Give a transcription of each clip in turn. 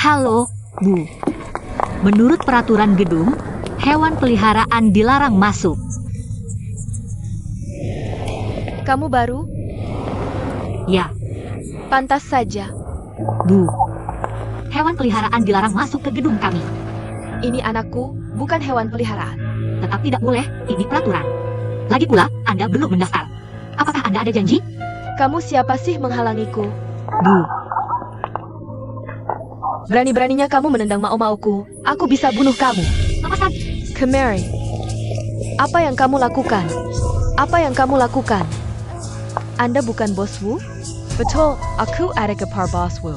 Halo, Bu. Menurut peraturan gedung, hewan peliharaan dilarang masuk. Kamu baru? Ya, Pantas saja. Bu. Hewan peliharaan dilarang masuk ke gedung kami. Ini anakku, bukan hewan peliharaan. Tetap tidak boleh, ini peraturan. Lagi pula, Anda belum mendaftar. Apakah Anda ada janji? Kamu siapa sih menghalangiku? Bu, Berani-beraninya kamu menendang mau-mauku. Aku bisa bunuh kamu. lepaskan. Kemari. Apa yang kamu lakukan? Apa yang kamu lakukan? Anda bukan Bos Wu? Betul, aku adik ipar Bos Wu.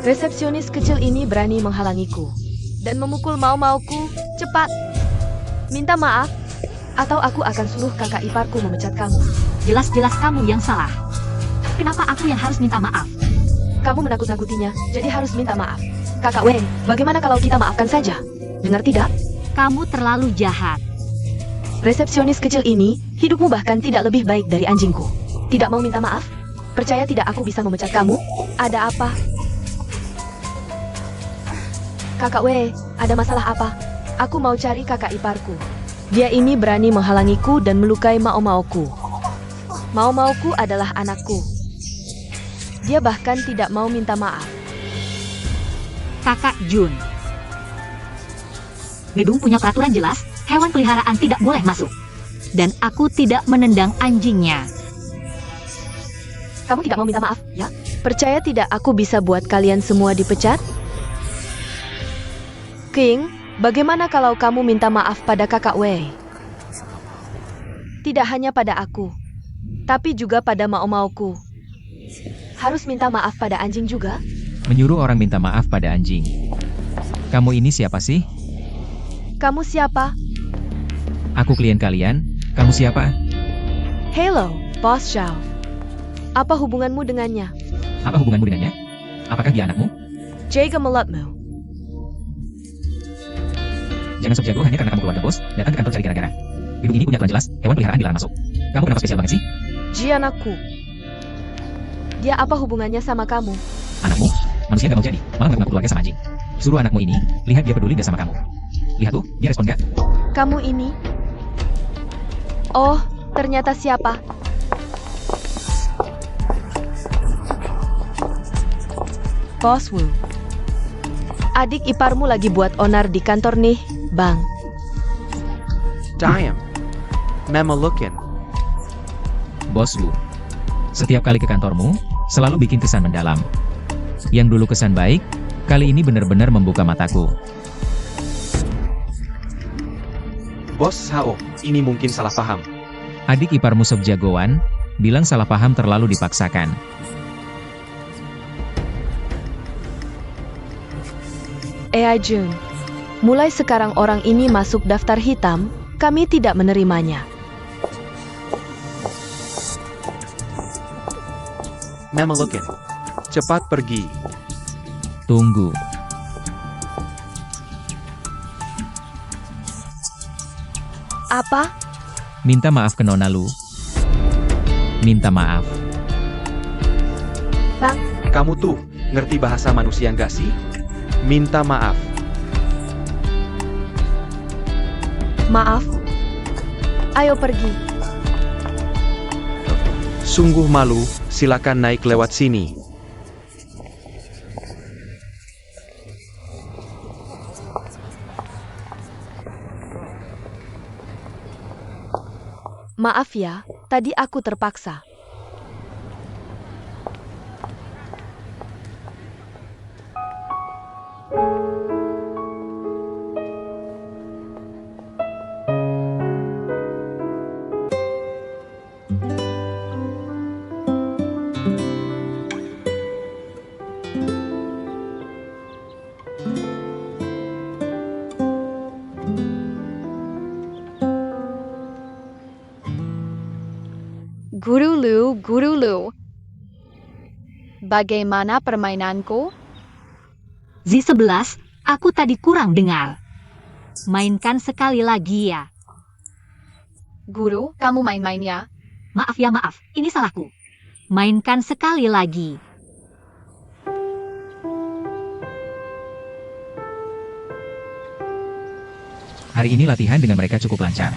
Resepsionis kecil ini berani menghalangiku dan memukul mau-mauku. Cepat, minta maaf, atau aku akan suruh kakak iparku memecat kamu. Jelas-jelas kamu yang salah. Kenapa aku yang harus minta maaf? Kamu menakut-nakutinya, jadi harus minta maaf. Kakak Wei, bagaimana kalau kita maafkan saja? Dengar tidak? Kamu terlalu jahat. Resepsionis kecil ini, hidupmu bahkan tidak lebih baik dari anjingku. Tidak mau minta maaf? Percaya tidak aku bisa memecat kamu? Ada apa? Kakak Wei, ada masalah apa? Aku mau cari kakak iparku. Dia ini berani menghalangiku dan melukai mau-mauku. Mau-mauku adalah anakku. Dia bahkan tidak mau minta maaf. Kakak Jun. Gedung punya peraturan jelas, hewan peliharaan tidak boleh masuk. Dan aku tidak menendang anjingnya. Kamu tidak mau minta maaf, ya? Percaya tidak aku bisa buat kalian semua dipecat? King, bagaimana kalau kamu minta maaf pada kakak Wei? Tidak hanya pada aku, tapi juga pada mau-mauku. Harus minta maaf pada anjing juga? Menyuruh orang minta maaf pada anjing. Kamu ini siapa sih? Kamu siapa? Aku klien kalian. Kamu siapa? Hello, Boss Zhao. Apa hubunganmu dengannya? Apa hubunganmu dengannya? Apakah dia anakmu? Jaga mulutmu. Jangan sok jago hanya karena kamu keluarga bos, datang ke kantor cari gara-gara. Gedung ini punya aturan jelas, hewan peliharaan dilarang masuk. Kamu kenapa spesial banget sih? Jianakku. Dia apa hubungannya sama kamu? Anakmu? Manusia gak mau jadi, malah ngaku keluarga sama anjing. Suruh anakmu ini, lihat dia peduli gak sama kamu. Lihat tuh, dia respon gak? Kamu ini? Oh, ternyata siapa? Boss Wu. Adik iparmu lagi buat onar di kantor nih, Bang. Damn. Memelukin. Bos Wu. Setiap kali ke kantormu, selalu bikin kesan mendalam. Yang dulu kesan baik, kali ini benar-benar membuka mataku. Bos Hao, ini mungkin salah paham. Adik iparmu sob jagoan, bilang salah paham terlalu dipaksakan. AI Jun. Mulai sekarang orang ini masuk daftar hitam, kami tidak menerimanya. Memelukin. Cepat pergi. Tunggu. Apa? Minta maaf ke Nona Lu. Minta maaf. Bang, Kamu tuh, ngerti bahasa manusia nggak sih? Minta maaf. maaf. Ayo pergi. Sungguh malu, silakan naik lewat sini. Maaf ya, tadi aku terpaksa. Guru Lu. Bagaimana permainanku? Z11, aku tadi kurang dengar. Mainkan sekali lagi ya. Guru, kamu main-main ya? Maaf ya maaf, ini salahku. Mainkan sekali lagi. Hari ini latihan dengan mereka cukup lancar.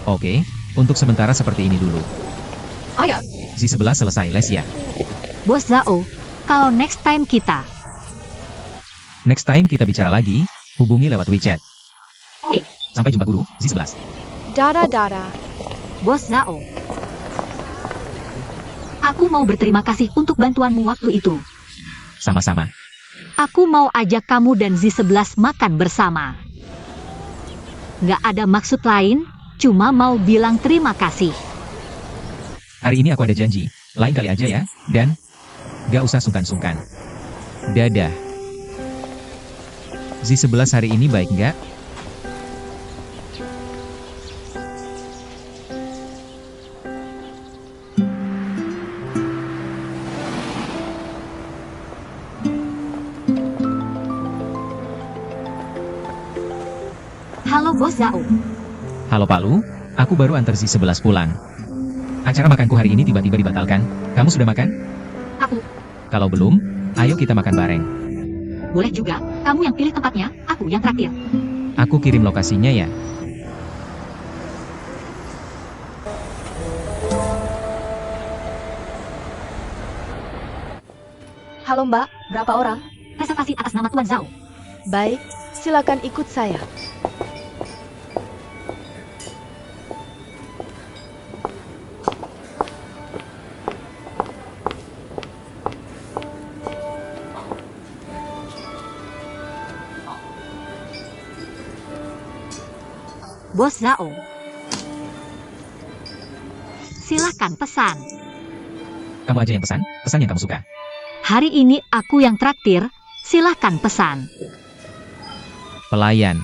Oke, untuk sementara seperti ini dulu. Ayah. Z11 selesai les ya. Bos Zhao, kalau next time kita... Next time kita bicara lagi, hubungi lewat WeChat. Oke. Sampai jumpa guru, Z11. Dada. Bos Zhao. Aku mau berterima kasih untuk bantuanmu waktu itu. Sama-sama. Aku mau ajak kamu dan Z11 makan bersama. Nggak ada maksud lain, cuma mau bilang terima kasih. Hari ini aku ada janji, lain kali aja ya, dan gak usah sungkan-sungkan. Dadah. Z11 hari ini baik nggak? Halo Bos Zhao. Halo Pak Lu, aku baru antar Z11 pulang. Acara makanku hari ini tiba-tiba dibatalkan. Kamu sudah makan? Aku. Kalau belum, ayo kita makan bareng. Boleh juga, kamu yang pilih tempatnya, aku yang traktir. Aku kirim lokasinya ya. Halo Mbak, berapa orang? Reservasi atas nama Tuan Zhao. Baik, silakan ikut saya. Bos Zhao. Silakan pesan. Kamu aja yang pesan yang kamu suka. Hari ini aku yang traktir, silakan pesan. Pelayan.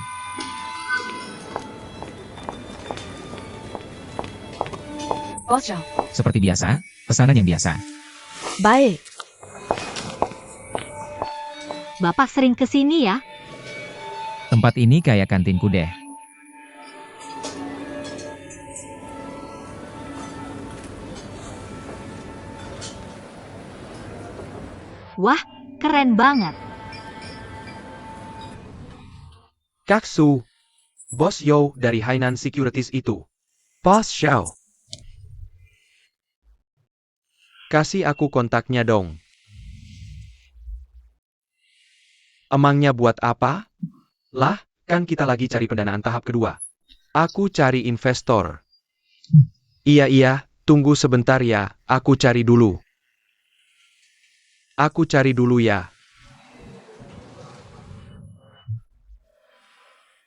Bos Zhao. Seperti biasa, pesanan yang biasa. Baik. Bapak sering kesini ya? Tempat ini kayak kantinku deh. Wah, keren banget. Kak Su. Bos Yo dari Hainan Securities itu. Bos Xiao. Kasih aku kontaknya dong. Emangnya buat apa? Lah, kan kita lagi cari pendanaan tahap kedua. Aku cari investor. Iya, tunggu sebentar ya, aku cari dulu. Aku cari dulu ya.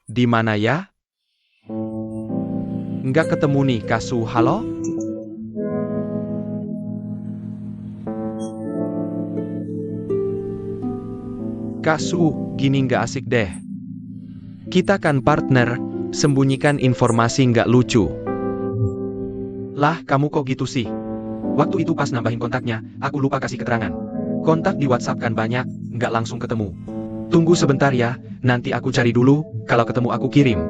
Di mana ya? Nggak ketemu nih, Kasu. Halo? Kasu, gini nggak asik deh. Kita kan partner, sembunyikan informasi nggak lucu. Lah, kamu kok gitu sih? Waktu itu pas nambahin kontaknya, aku lupa kasih keterangan. Kontak di WhatsApp kan banyak, nggak langsung ketemu. Tunggu sebentar ya, nanti aku cari dulu, kalau ketemu aku kirim.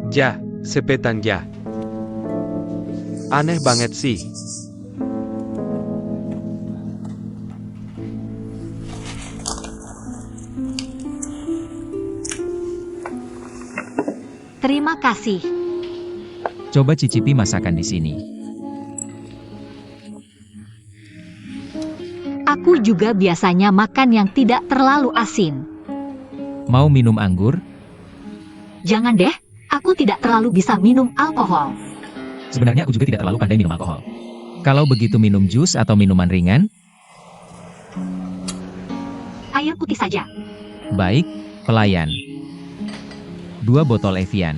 Ja, sepetan ja. Aneh banget sih. Terima kasih. Coba cicipi masakan di sini. Aku juga biasanya makan yang tidak terlalu asin. Mau minum anggur? Jangan deh, aku tidak terlalu bisa minum alkohol. Sebenarnya aku juga tidak terlalu pandai minum alkohol. Kalau begitu minum jus atau minuman ringan? Air putih saja. Baik, pelayan. 2 botol Evian.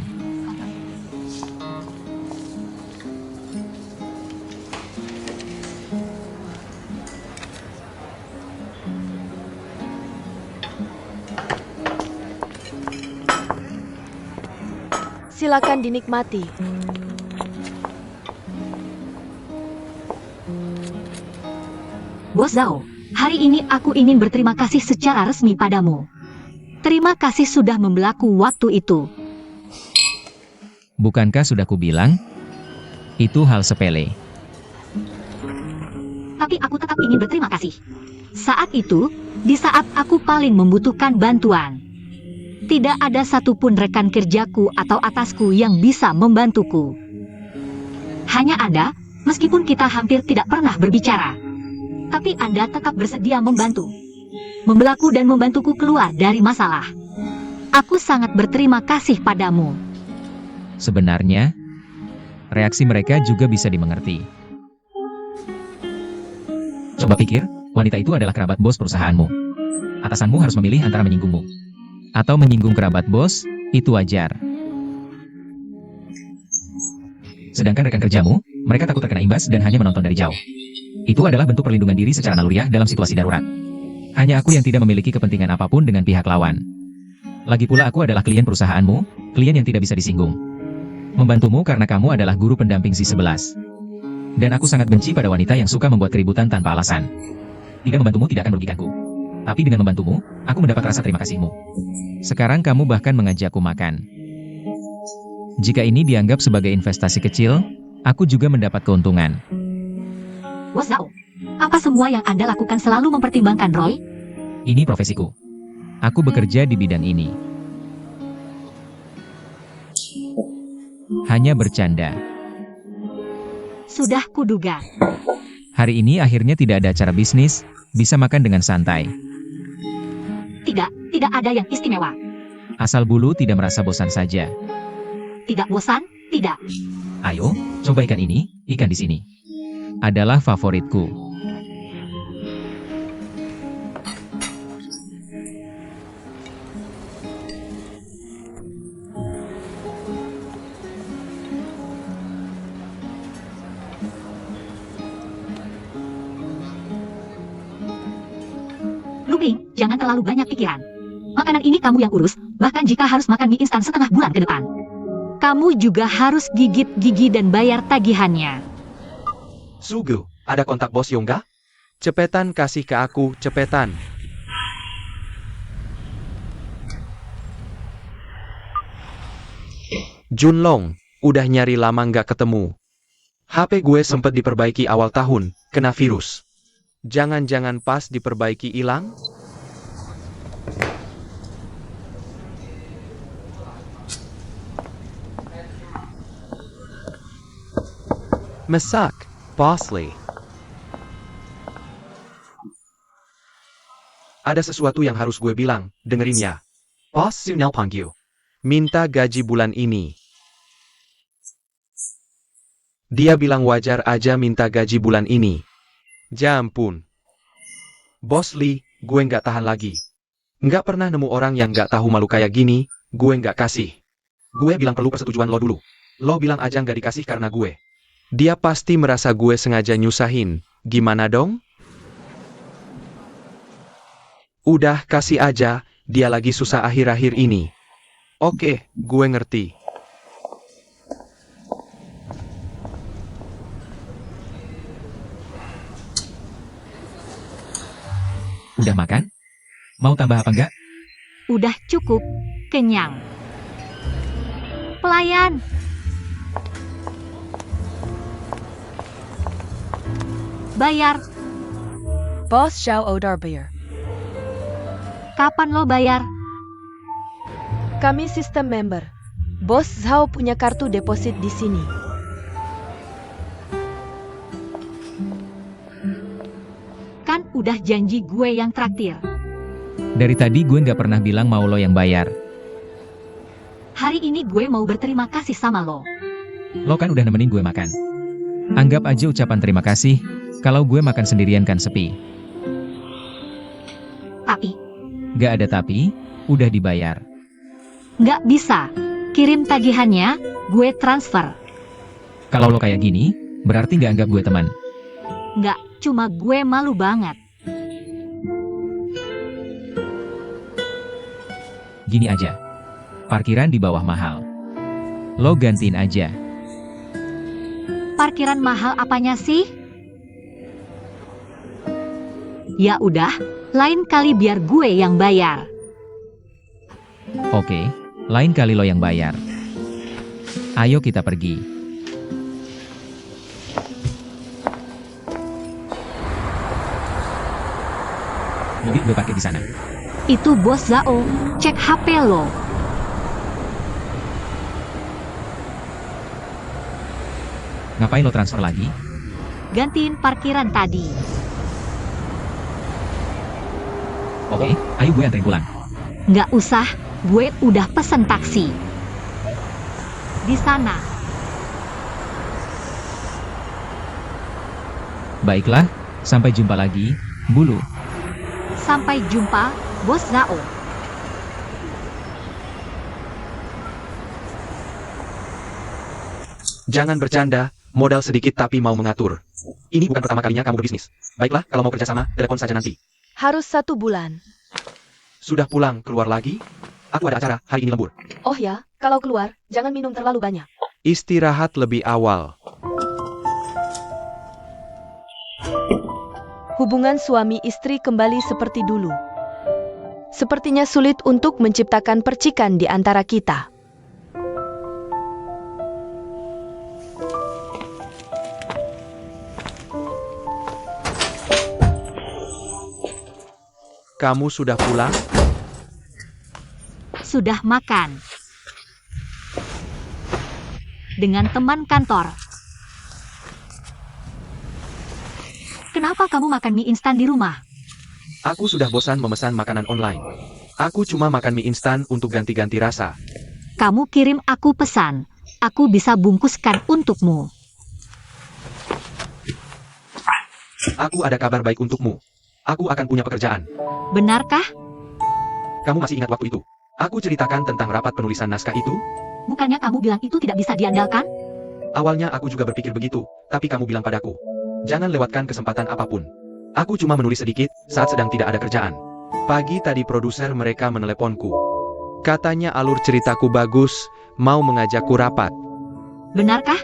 Silakan dinikmati. Bos Zhao, hari ini aku ingin berterima kasih secara resmi padamu. Terima kasih sudah membelaku waktu itu. Bukankah sudah kubilang? Itu hal sepele. Tapi aku tetap ingin berterima kasih. Saat itu, di saat aku paling membutuhkan bantuan. Tidak ada satupun rekan kerjaku atau atasku yang bisa membantuku. Hanya Anda, meskipun kita hampir tidak pernah berbicara. Tapi Anda tetap bersedia membantu. Membelaku dan membantuku keluar dari masalah. Aku sangat berterima kasih padamu. Sebenarnya, reaksi mereka juga bisa dimengerti. Coba pikir, wanita itu adalah kerabat bos perusahaanmu. Atasanmu harus memilih antara menyinggungmu atau menyinggung kerabat bos, itu wajar. Sedangkan rekan kerjamu, mereka takut terkena imbas dan hanya menonton dari jauh. Itu adalah bentuk perlindungan diri secara naluriah dalam situasi darurat. Hanya aku yang tidak memiliki kepentingan apapun dengan pihak lawan. Lagi pula aku adalah klien perusahaanmu, klien yang tidak bisa disinggung. Membantumu karena kamu adalah guru pendamping Z11. Dan aku sangat benci pada wanita yang suka membuat keributan tanpa alasan. Tidak membantumu tidak akan merugikanku. Tapi dengan membantumu, aku mendapat rasa terima kasihmu. Sekarang kamu bahkan mengajakku makan. Jika ini dianggap sebagai investasi kecil, aku juga mendapat keuntungan. Bos Zhao, apa semua yang Anda lakukan selalu mempertimbangkan Roy? Ini profesiku. Aku bekerja di bidang ini. Hanya bercanda. Sudah kuduga. Hari ini akhirnya tidak ada acara bisnis, bisa makan dengan santai. Tidak ada yang istimewa. Asal bulu tidak merasa bosan saja. Tidak bosan, tidak. Ayo, coba ikan ini, ikan di sini. Adalah favoritku. Luping, jangan terlalu banyak pikiran. Makanan ini kamu yang urus, bahkan jika harus makan mie instan setengah bulan ke depan. Kamu juga harus gigit gigi dan bayar tagihannya. Sugu, ada kontak bos Yongga? Cepetan kasih ke aku, cepetan. Junlong, udah nyari lama nggak ketemu. HP gue sempet diperbaiki awal tahun, kena virus. Jangan-jangan pas diperbaiki hilang? Masak, Bosley. Ada sesuatu yang harus gue bilang, dengerin ya. Bos Sunel panggil. Minta gaji bulan ini. Dia bilang wajar aja minta gaji bulan ini. Ya ampun. Bos Lee, gue nggak tahan lagi. Nggak pernah nemu orang yang nggak tahu malu kayak gini, gue nggak kasih. Gue bilang perlu persetujuan lo dulu. Lo bilang aja nggak dikasih karena gue. Dia pasti merasa gue sengaja nyusahin. Gimana dong? Udah kasih aja, dia lagi susah akhir-akhir ini. Oke, gue ngerti. Udah makan? Mau tambah apa enggak? Udah cukup, kenyang. Pelayan. Bayar. Boss Zhao Odar Beer. Kapan lo bayar? Kami sistem member. Bos Zhao punya kartu deposit di sini. Kan udah janji gue yang traktir. Dari tadi gue nggak pernah bilang mau lo yang bayar. Hari ini gue mau berterima kasih sama lo. Lo kan udah nemenin gue makan. Anggap aja ucapan terima kasih, kalau gue makan sendirian kan sepi. Tapi, Gak ada tapi, udah dibayar. nggak bisa. Kirim tagihannya, gue transfer. Kalau lo kayak gini, berarti gak anggap gue teman. Nggak, cuma gue malu banget. Gini aja. Parkiran di bawah mahal. Lo gantiin aja. Parkiran mahal apanya sih? Ya udah, lain kali biar gue yang bayar. Oke, lain kali lo yang bayar. Ayo kita pergi. Mobil gue parkir di sana. Itu Bos Zhao, cek HP lo. Ngapain lo transfer lagi? Gantiin parkiran tadi. Oke, ayo gue anterin pulang. Nggak usah, gue udah pesen taksi. Di sana. Baiklah, sampai jumpa lagi, Bulu. Sampai jumpa, Bos Zhao. Jangan bercanda, modal sedikit tapi mau mengatur. Ini bukan pertama kalinya kamu berbisnis. Baiklah, kalau mau kerjasama, telepon saja nanti. Harus 1 bulan. Sudah pulang, keluar lagi? Aku ada acara, hari ini lembur. Oh ya, kalau keluar, jangan minum terlalu banyak. Istirahat lebih awal. Hubungan suami istri kembali seperti dulu. Sepertinya sulit untuk menciptakan percikan di antara kita. Kamu sudah pulang? Sudah makan. Dengan teman kantor. Kenapa kamu makan mie instan di rumah? Aku sudah bosan memesan makanan online. Aku cuma makan mie instan untuk ganti-ganti rasa. Kamu kirim aku pesan. Aku bisa bungkuskan untukmu. Aku ada kabar baik untukmu. Aku akan punya pekerjaan. Benarkah? Kamu masih ingat waktu itu? Aku ceritakan tentang rapat penulisan naskah itu? Bukannya kamu bilang itu tidak bisa diandalkan? Awalnya aku juga berpikir begitu, tapi kamu bilang padaku, jangan lewatkan kesempatan apapun. Aku cuma menulis sedikit saat sedang tidak ada kerjaan. Pagi tadi produser mereka meneleponku. Katanya alur ceritaku bagus, mau mengajakku rapat. Benarkah?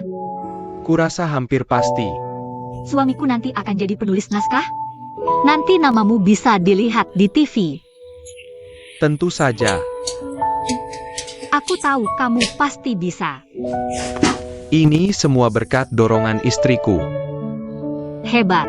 Kurasa hampir pasti. Suamiku nanti akan jadi penulis naskah? Nanti namamu bisa dilihat di TV. Tentu saja. Aku tahu kamu pasti bisa. Ini semua berkat dorongan istriku. Hebat.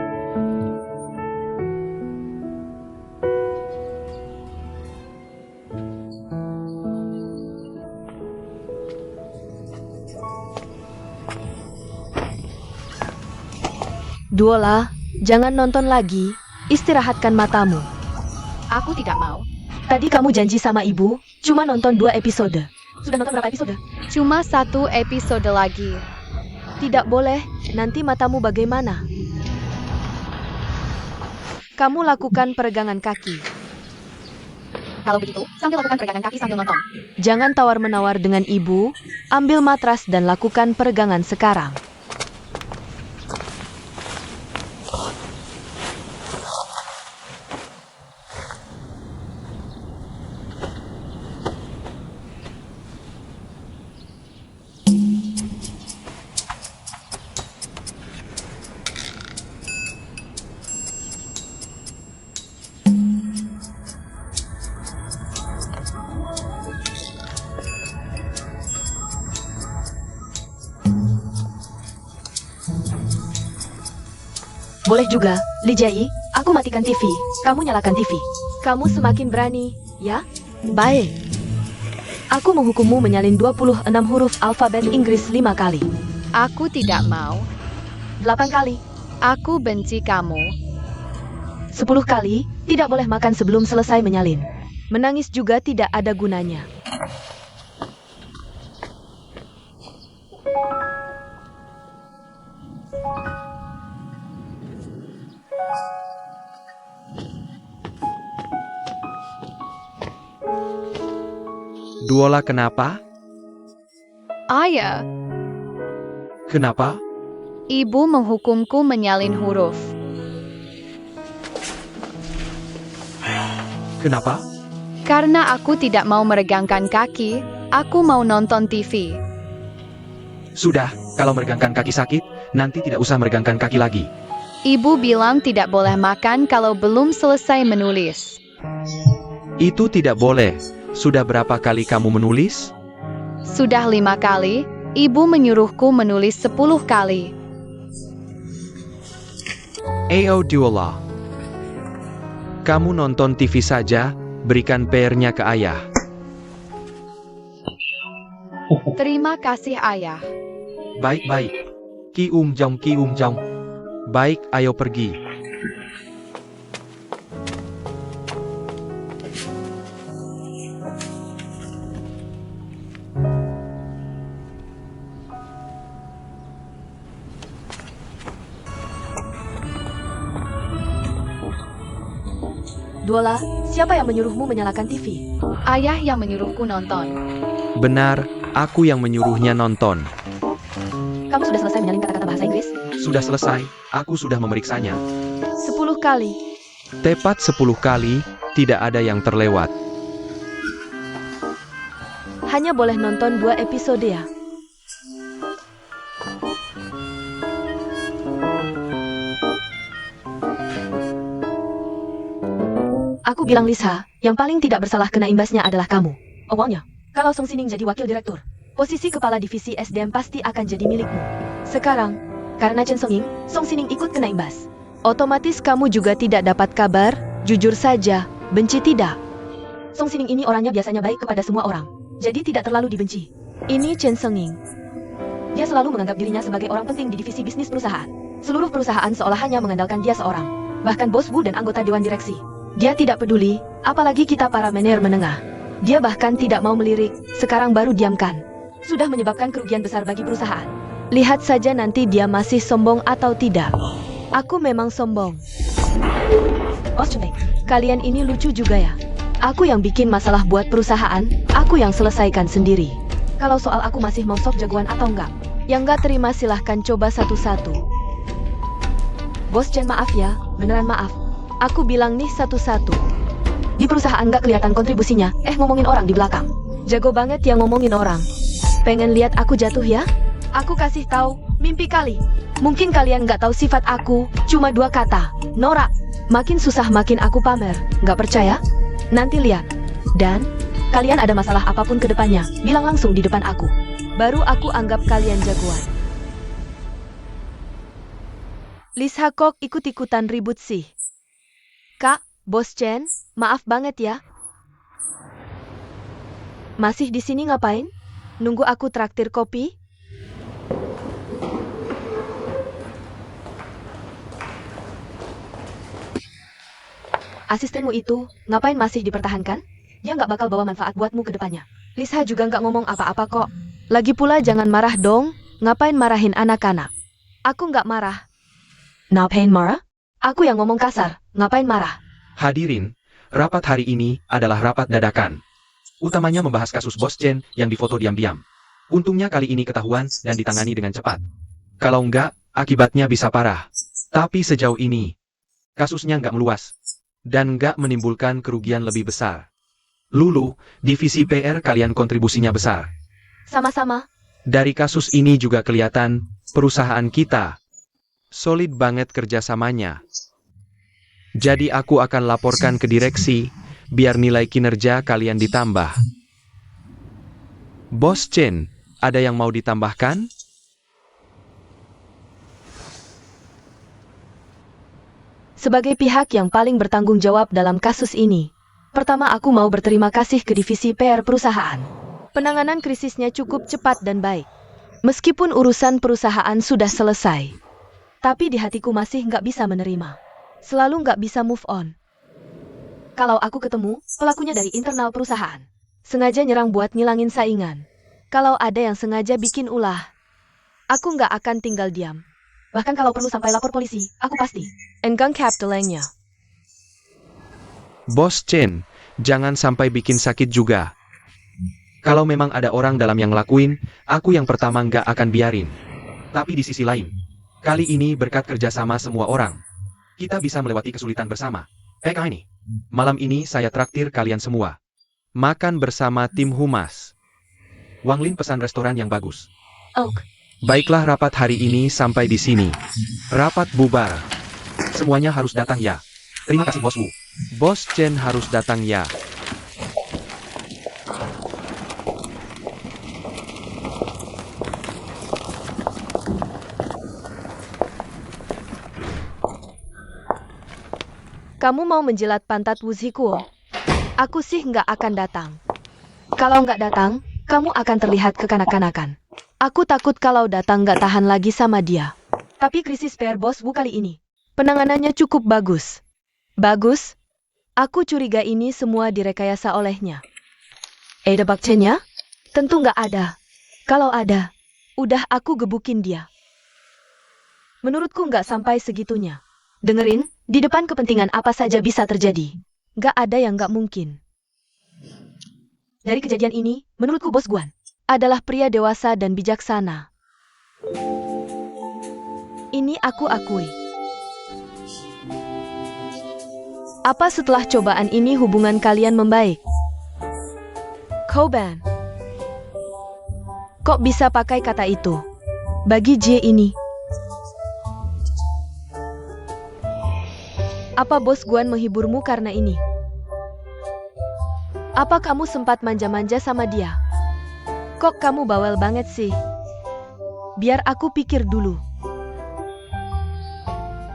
Duola, jangan nonton lagi. Istirahatkan matamu. Aku tidak mau. Tadi kamu janji sama ibu, cuma nonton 2 episode. Sudah nonton berapa episode? Cuma 1 episode lagi. Tidak boleh, nanti matamu bagaimana? Kamu lakukan peregangan kaki. Kalau begitu, sambil lakukan peregangan kaki sambil nonton. Jangan tawar-menawar dengan ibu, ambil matras dan lakukan peregangan sekarang. Boleh juga, Li Jai, aku matikan TV, kamu nyalakan TV. Kamu semakin berani, ya? Baik. Aku menghukummu menyalin 26 huruf alfabet Inggris 5 kali. Aku tidak mau. 8 kali. Aku benci kamu. 10 kali, tidak boleh makan sebelum selesai menyalin. Menangis juga tidak ada gunanya. Duola kenapa? Ayah, Kenapa? ibu menghukumku menyalin huruf. Kenapa? Karena aku tidak mau meregangkan kaki, aku mau nonton TV. Sudah, kalau meregangkan kaki sakit, nanti tidak usah meregangkan kaki lagi. Ibu bilang tidak boleh makan kalau belum selesai menulis. Itu tidak boleh. Sudah berapa kali kamu menulis? Sudah 5 kali, ibu menyuruhku menulis 10 kali. Ayo Duola. Kamu nonton TV saja, berikan PR-nya ke ayah. Terima kasih ayah. Baik-baik. Ki Jong. Baik, ayo pergi. Duola, siapa yang menyuruhmu menyalakan TV? Ayah yang menyuruhku nonton. Benar, aku yang menyuruhnya nonton. Kamu sudah selesai menyalin kata-kata bahasa Inggris? Sudah selesai, aku sudah memeriksanya. 10 kali. Tepat 10 kali, tidak ada yang terlewat. Hanya boleh nonton 2 episode ya. Aku bilang Lisa, yang paling tidak bersalah kena imbasnya adalah kamu. Awalnya, kalau Song Sining jadi wakil direktur, posisi kepala divisi SDM pasti akan jadi milikmu. Sekarang, karena Chen Song-ying, Song Sining ikut kena imbas. Otomatis kamu juga tidak dapat kabar, jujur saja, benci tidak. Song Sining ini orangnya biasanya baik kepada semua orang, jadi tidak terlalu dibenci. Ini Chen Song-ying. Dia selalu menganggap dirinya sebagai orang penting di divisi bisnis perusahaan. Seluruh perusahaan seolah hanya mengandalkan dia seorang. Bahkan bos Bu dan anggota dewan direksi. Dia tidak peduli, apalagi kita para manajer menengah. Dia bahkan tidak mau melirik, sekarang baru diamkan. Sudah menyebabkan kerugian besar bagi perusahaan. Lihat saja nanti dia masih sombong atau tidak. Aku memang sombong. Bos Chuneng, kalian ini lucu juga ya. Aku yang bikin masalah buat perusahaan, aku yang selesaikan sendiri. Kalau soal aku masih mau sok jagoan atau enggak, yang enggak terima silahkan coba satu-satu. Bos Chen maaf ya, beneran maaf. Aku bilang nih satu-satu. Di perusahaan nggak kelihatan kontribusinya, ngomongin orang di belakang. Jago banget yang ngomongin orang. Pengen lihat aku jatuh ya? Aku kasih tahu, mimpi kali. Mungkin kalian nggak tahu sifat aku, cuma 2 kata, norak. Makin susah makin aku pamer, nggak percaya? Nanti lihat. Dan, kalian ada masalah apapun ke depannya, bilang langsung di depan aku. Baru aku anggap kalian jagoan. Lis Hakok ikut-ikutan ribut sih. Kak, Bos Chen, maaf banget ya. Masih di sini ngapain? Nunggu aku traktir kopi? Asistenmu itu, ngapain masih dipertahankan? Dia nggak bakal bawa manfaat buatmu ke depannya. Lisa juga nggak ngomong apa-apa kok. Lagi pula jangan marah dong, ngapain marahin anak-anak? Aku nggak marah. Ngapain marah? Aku yang ngomong kasar, ngapain marah? Hadirin, rapat hari ini adalah rapat dadakan. Utamanya membahas kasus Bos Chen yang difoto diam-diam. Untungnya kali ini ketahuan dan ditangani dengan cepat. Kalau enggak, akibatnya bisa parah. Tapi sejauh ini, kasusnya enggak meluas. Dan enggak menimbulkan kerugian lebih besar. Lulu, divisi PR kalian kontribusinya besar. Sama-sama. Dari kasus ini juga kelihatan, perusahaan kita solid banget kerjasamanya. Jadi aku akan laporkan ke direksi, biar nilai kinerja kalian ditambah. Bos Chen, ada yang mau ditambahkan? Sebagai pihak yang paling bertanggung jawab dalam kasus ini, pertama aku mau berterima kasih ke divisi PR perusahaan. Penanganan krisisnya cukup cepat dan baik. Meskipun urusan perusahaan sudah selesai, tapi di hatiku masih nggak bisa menerima. Selalu nggak bisa move on. Kalau aku ketemu, pelakunya dari internal perusahaan. Sengaja nyerang buat ngilangin saingan. Kalau ada yang sengaja bikin ulah, aku nggak akan tinggal diam. Bahkan kalau perlu sampai lapor polisi, aku pasti enggang kaptelengnya. Bos Chen, jangan sampai bikin sakit juga. Kalau memang ada orang dalam yang ngelakuin, aku yang pertama nggak akan biarin. Tapi di sisi lain, kali ini berkat kerjasama semua orang, kita bisa melewati kesulitan bersama. Kak ini, malam ini saya traktir kalian semua. Makan bersama tim humas. Wang Lin pesan restoran yang bagus. Oke. Baiklah, rapat hari ini sampai di sini. Rapat bubar. Semuanya harus datang ya. Terima kasih Bos Wu. Bos Chen harus datang ya. Kamu mau menjilat pantat Wu Zhikuo? Aku sih nggak akan datang. Kalau nggak datang, kamu akan terlihat kekanak-kanakan. Aku takut kalau datang nggak tahan lagi sama dia. Tapi krisis PR Bos Wu kali ini, penanganannya cukup bagus. Bagus? Aku curiga ini semua direkayasa olehnya. Ada buktinya? Tentu nggak ada. Kalau ada, udah aku gebukin dia. Menurutku nggak sampai segitunya. Dengerin, di depan kepentingan apa saja bisa terjadi. Nggak ada yang nggak mungkin. Dari kejadian ini, menurutku Bos Guan adalah pria dewasa dan bijaksana. Ini aku akui. Apa setelah cobaan ini hubungan kalian membaik? Koban. Kok bisa pakai kata itu? Bagi J ini. Apa Bos Guan menghiburmu karena ini? Apa kamu sempat manja-manja sama dia? Kok kamu bawel banget sih? Biar aku pikir dulu.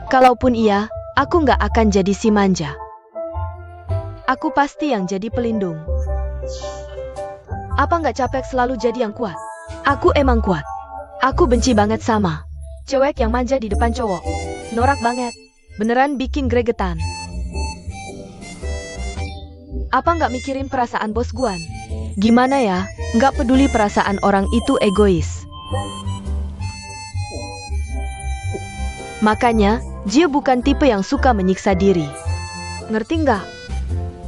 Kalaupun iya, aku nggak akan jadi si manja. Aku pasti yang jadi pelindung. Apa nggak capek selalu jadi yang kuat? Aku emang kuat. Aku benci banget sama cewek yang manja di depan cowok. Norak banget. Beneran bikin gregetan. Apa nggak mikirin perasaan Bos Guan? Gimana ya, nggak peduli perasaan orang itu egois. Makanya, Jia bukan tipe yang suka menyiksa diri. Ngerti nggak?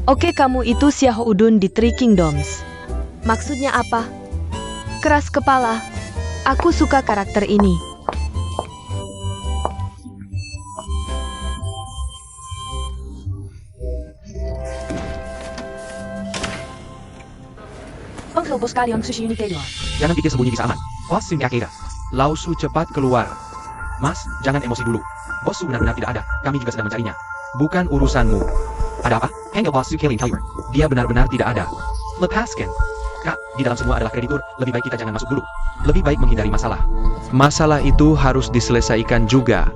Oke, kamu itu Xiao Udun di Three Kingdoms. Maksudnya apa? Keras kepala. Aku suka karakter ini. Bos kalian sushi ini Taylor. Jangan pikir sembunyi bisa aman. Bos Sim Yakeda. Lao Su cepat keluar. Mas, jangan emosi dulu. Bos Su benar-benar tidak ada. Kami juga sedang mencarinya. Bukan urusanmu. Ada apa? Hengel Bos Su killing Taylor. Dia benar-benar tidak ada. Lepaskan. Kak, di dalam semua adalah kreditur. Lebih baik kita jangan masuk dulu. Lebih baik menghindari masalah. Masalah itu harus diselesaikan juga.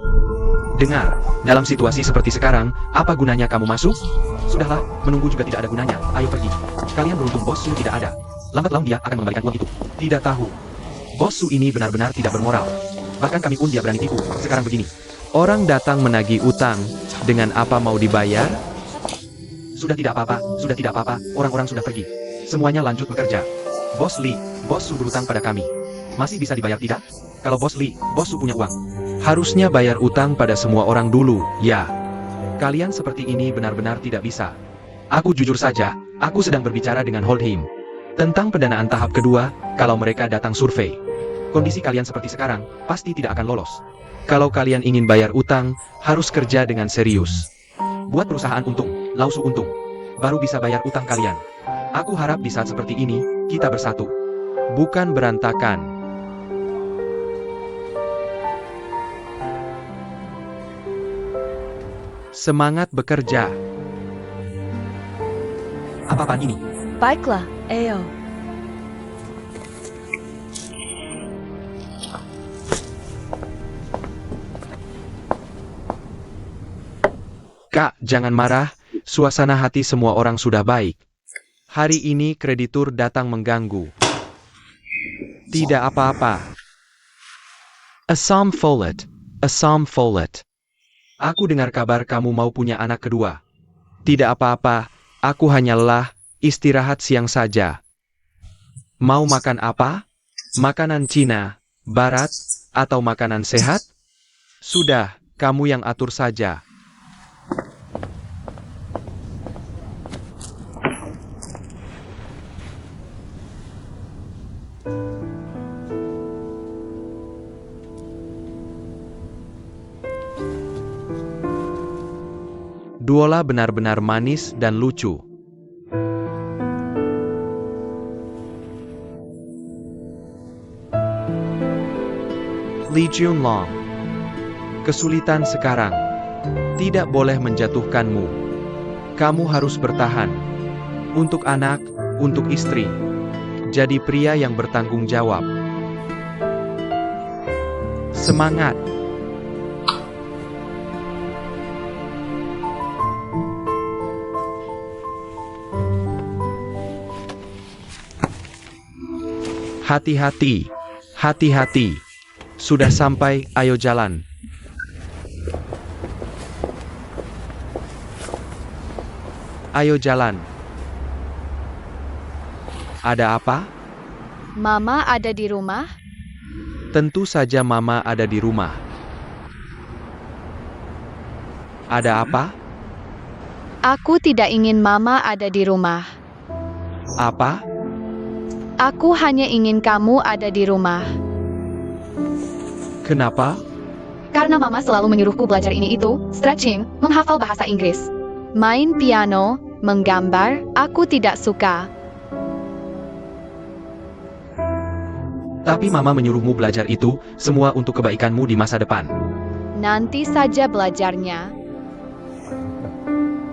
Dengar, dalam situasi seperti sekarang, apa gunanya kamu masuk? Sudahlah, menunggu juga tidak ada gunanya. Ayo pergi. Kalian beruntung Bos Su tidak ada. Lambat laun dia akan mengembalikan uang itu. Tidak tahu. Bos Su ini benar-benar tidak bermoral. Bahkan kami pun dia berani tipu. Sekarang begini. Orang datang menagih utang. Dengan apa mau dibayar? Sudah tidak apa-apa, sudah tidak apa-apa. Orang-orang sudah pergi. Semuanya lanjut bekerja. Bos Li, Bos Su berutang pada kami. Masih bisa dibayar tidak? Kalau Bos Li, Bos Su punya uang. Harusnya bayar utang pada semua orang dulu, ya. Kalian seperti ini benar-benar tidak bisa. Aku jujur saja, aku sedang berbicara dengan Holdhim. Tentang pendanaan tahap kedua, kalau mereka datang survei. Kondisi kalian seperti sekarang, pasti tidak akan lolos. Kalau kalian ingin bayar utang, harus kerja dengan serius. Buat perusahaan untung, Lao Su untung. Baru bisa bayar utang kalian. Aku harap di saat seperti ini, kita bersatu. Bukan berantakan. Semangat bekerja. Apa-apaan ini? Baiklah, ayo. Kak, jangan marah. Suasana hati semua orang sudah baik. Hari ini kreditur datang mengganggu. Tidak apa-apa. Assam Follett. Assam Follett. Aku dengar kabar kamu mau punya anak kedua. Tidak apa-apa, aku hanya lelah. Istirahat siang saja. Mau makan apa? Makanan Cina, Barat, atau makanan sehat? Sudah, kamu yang atur saja. Duola benar-benar manis dan lucu. Li Junlong. Kesulitan sekarang. Tidak boleh menjatuhkanmu. Kamu harus bertahan. Untuk anak, untuk istri. Jadi pria yang bertanggung jawab. Semangat. Hati-hati, hati-hati. Sudah sampai, ayo jalan. Ayo jalan. Ada apa? Mama ada di rumah? Tentu saja Mama ada di rumah. Ada apa? Aku tidak ingin Mama ada di rumah. Apa? Aku hanya ingin kamu ada di rumah. Kenapa? Karena Mama selalu menyuruhku belajar ini itu, stretching, menghafal bahasa Inggris. Main piano, menggambar, aku tidak suka. Tapi Mama menyuruhmu belajar itu, semua untuk kebaikanmu di masa depan. Nanti saja belajarnya.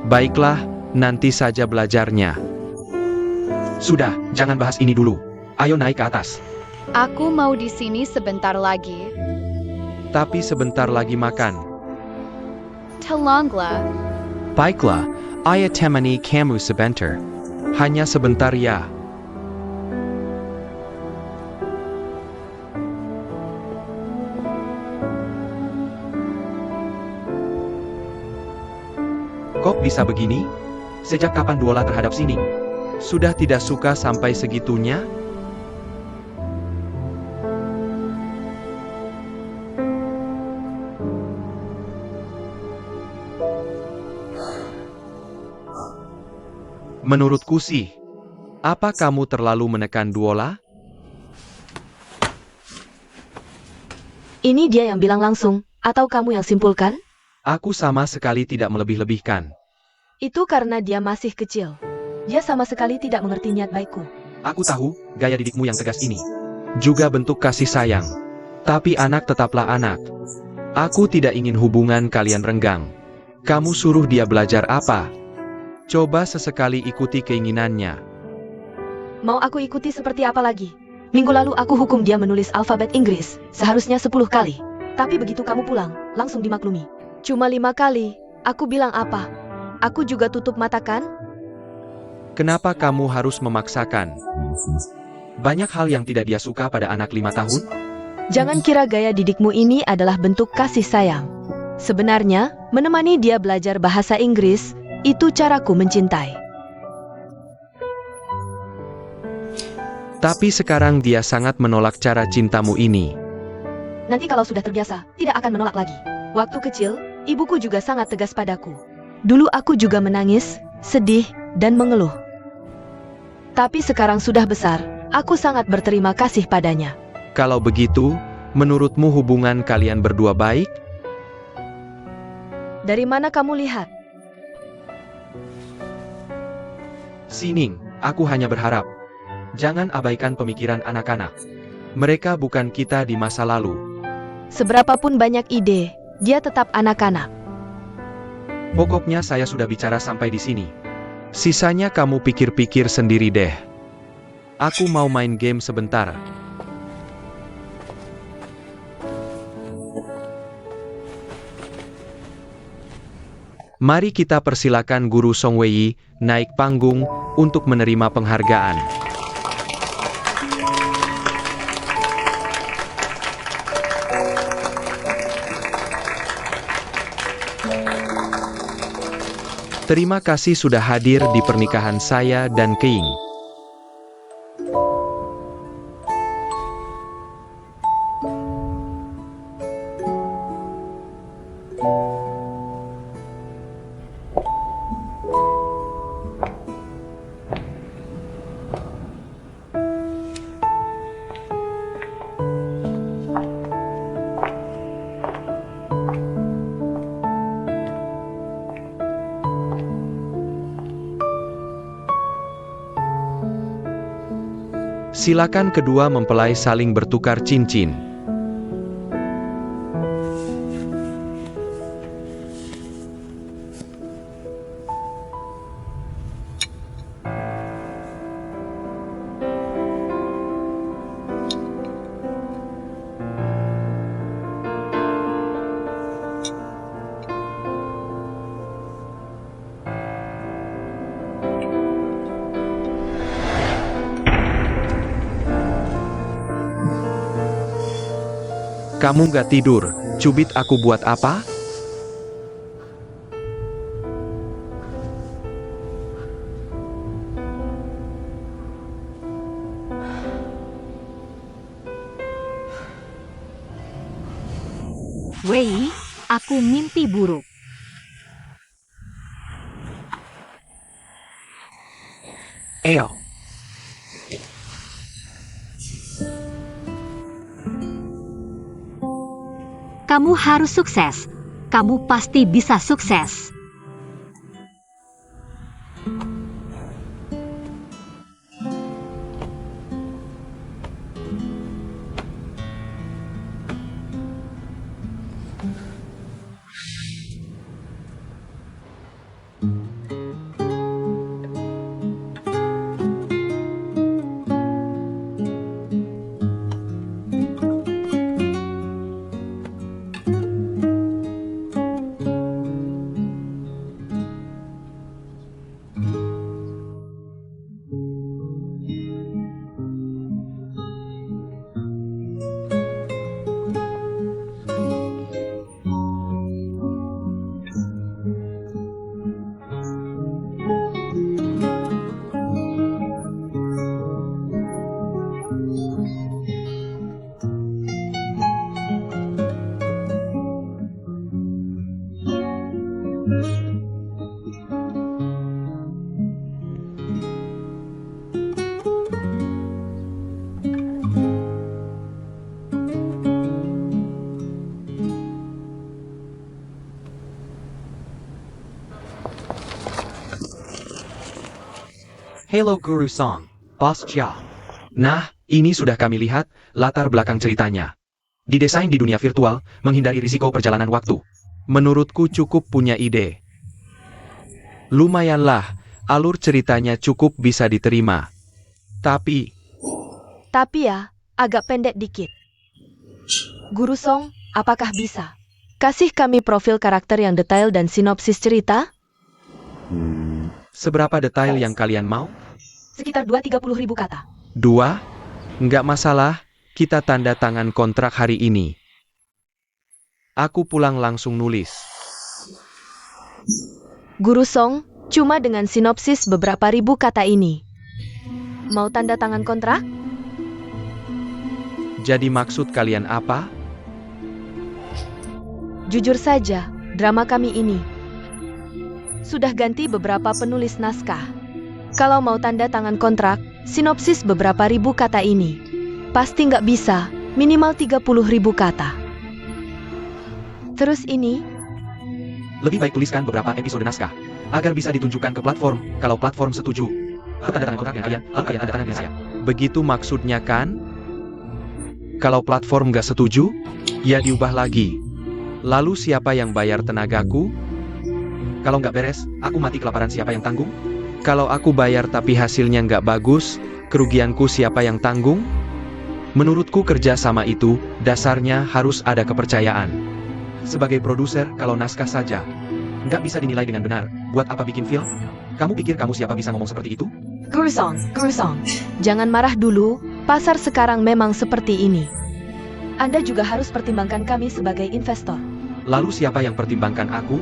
Baiklah, nanti saja belajarnya. Sudah, jangan bahas ini dulu. Ayo naik ke atas. Aku mau di sini sebentar lagi. Tapi sebentar lagi makan. Tolonglah. Baiklah, ayah temani kamu sebentar. Hanya sebentar ya. Kok bisa begini? Sejak kapan Duola terhadap sini? Sudah tidak suka sampai segitunya? Menurutku sih. Apa kamu terlalu menekan Duola? Ini dia yang bilang langsung, atau kamu yang simpulkan? Aku sama sekali tidak melebih-lebihkan. Itu karena dia masih kecil. Dia sama sekali tidak mengerti niat baikku. Aku tahu, gaya didikmu yang tegas ini juga bentuk kasih sayang. Tapi anak tetaplah anak. Aku tidak ingin hubungan kalian renggang. Kamu suruh dia belajar apa? Coba sesekali ikuti keinginannya. Mau aku ikuti seperti apa lagi? Minggu lalu aku hukum dia menulis alfabet Inggris, seharusnya 10 kali. Tapi begitu kamu pulang, langsung dimaklumi. Cuma 5 kali, aku bilang apa? Aku juga tutup mata kan? Kenapa kamu harus memaksakan? Banyak hal yang tidak dia suka pada anak 5 tahun. Jangan kira gaya didikmu ini adalah bentuk kasih sayang. Sebenarnya, menemani dia belajar bahasa Inggris, itu caraku mencintai. Tapi sekarang dia sangat menolak cara cintamu ini. Nanti kalau sudah terbiasa, tidak akan menolak lagi. Waktu kecil, ibuku juga sangat tegas padaku. Dulu aku juga menangis, sedih, dan mengeluh. Tapi sekarang sudah besar, aku sangat berterima kasih padanya. Kalau begitu, menurutmu hubungan kalian berdua baik? Dari mana kamu lihat? Sining, aku hanya berharap. Jangan abaikan pemikiran anak-anak. Mereka bukan kita di masa lalu. Seberapapun banyak ide, dia tetap anak-anak. Pokoknya saya sudah bicara sampai di sini. Sisanya kamu pikir-pikir sendiri deh. Aku mau main game sebentar. Mari kita persilakan Guru Songwei naik panggung untuk menerima penghargaan. Terima kasih sudah hadir di pernikahan saya dan Keing. Silakan kedua mempelai saling bertukar cincin. Kamu nggak tidur, cubit aku buat apa? Wei, aku mimpi buruk. Eo. Kamu harus sukses. Kamu pasti bisa sukses. Hello Guru Song, Boss Chia. Nah, ini sudah kami lihat latar belakang ceritanya. Didesain di dunia virtual, menghindari risiko perjalanan waktu. Menurutku cukup punya ide. Lumayanlah, alur ceritanya cukup bisa diterima. Tapi, Ya, agak pendek dikit. Guru Song, apakah bisa? Kasih kami profil karakter yang detail dan sinopsis cerita? seberapa detail yang kalian mau? Sekitar 2-30 ribu kata. 2? Nggak masalah, kita tanda tangan kontrak hari ini. Aku pulang langsung nulis. Guru Song, cuma dengan sinopsis beberapa ribu kata ini. Mau tanda tangan kontrak? Jadi maksud kalian apa? Jujur saja, drama kami ini sudah ganti beberapa penulis naskah. Kalau mau tanda tangan kontrak, sinopsis beberapa ribu kata ini pasti nggak bisa, minimal 30 ribu kata. Terus ini, Lebih baik tuliskan beberapa episode naskah, agar bisa ditunjukkan ke platform. Kalau platform setuju, aku tanda tangan kontrak dengan kalian, lalu kalian tanda tangan dengan saya. Begitu maksudnya kan? Kalau platform nggak setuju, ya diubah lagi. Lalu siapa yang bayar tenagaku? Kalau nggak beres, aku mati kelaparan, siapa yang tanggung? Kalau aku bayar tapi hasilnya nggak bagus, kerugianku siapa yang tanggung? Menurutku kerja sama itu, dasarnya harus ada kepercayaan. Sebagai produser, kalau naskah saja nggak bisa dinilai dengan benar, buat apa bikin film? Kamu pikir kamu siapa bisa ngomong seperti itu? Guru Song, jangan marah dulu, pasar sekarang memang seperti ini. Anda juga harus pertimbangkan kami sebagai investor. Lalu siapa yang pertimbangkan aku?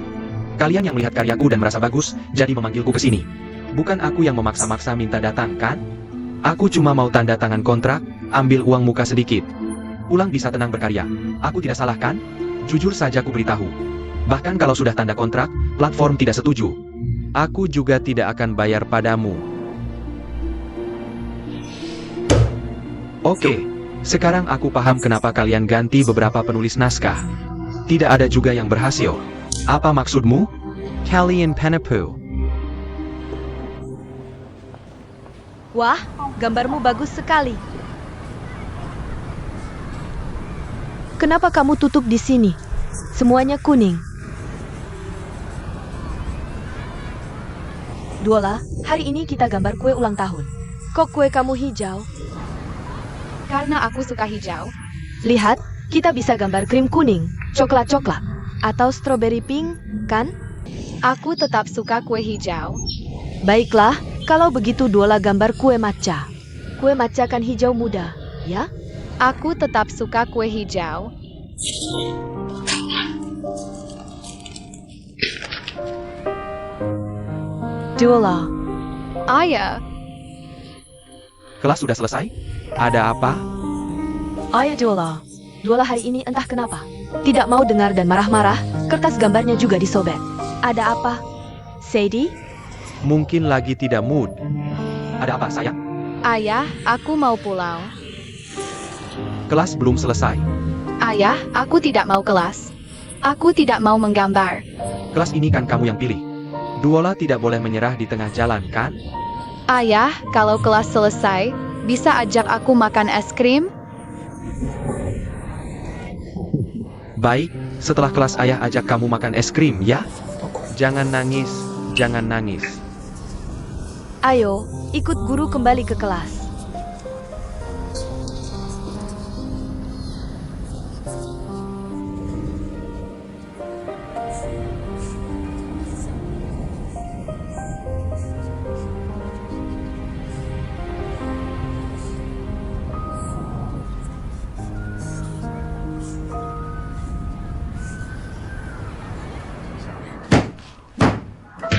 Kalian yang melihat karyaku dan merasa bagus, jadi memanggilku ke sini. Bukan aku yang memaksa-maksa minta datang, kan? Aku cuma mau tanda tangan kontrak, ambil uang muka sedikit. Pulang bisa tenang berkarya. Aku tidak salah, kan? Jujur saja ku beritahu. Bahkan kalau sudah tanda kontrak, platform tidak setuju. Aku juga tidak akan bayar padamu. Oke, sekarang aku paham kenapa kalian ganti beberapa penulis naskah. Tidak ada juga yang berhasil. Apa maksudmu? Kalian penipu. Wah, gambarmu bagus sekali. Kenapa kamu tutup di sini? Semuanya kuning. Duola, hari ini kita gambar kue ulang tahun. Kok kue kamu hijau? Karena aku suka hijau. Lihat, kita bisa gambar krim kuning, coklat-coklat, atau strawberry pink, kan? Aku tetap suka kue hijau. Baiklah, kalau begitu Duola gambar kue matcha. Kue matcha kan hijau muda, ya? Aku tetap suka kue hijau. Duola, Ayah, Kelas sudah selesai? Ada apa? Ayah Duola. Duola hari ini entah kenapa tidak mau dengar dan marah-marah, kertas gambarnya juga disobek. Ada apa? Sadie? Mungkin lagi tidak mood. Ada apa, sayang? Ayah, aku mau pulang. Kelas belum selesai. Ayah, aku tidak mau kelas. Aku tidak mau menggambar. Kelas ini kan kamu yang pilih. Duola tidak boleh menyerah di tengah jalan, kan? Ayah, kalau kelas selesai, bisa ajak aku makan es krim? Baik, setelah kelas ayah ajak kamu makan es krim, ya? Jangan nangis, jangan nangis. Ayo, ikut guru kembali ke kelas.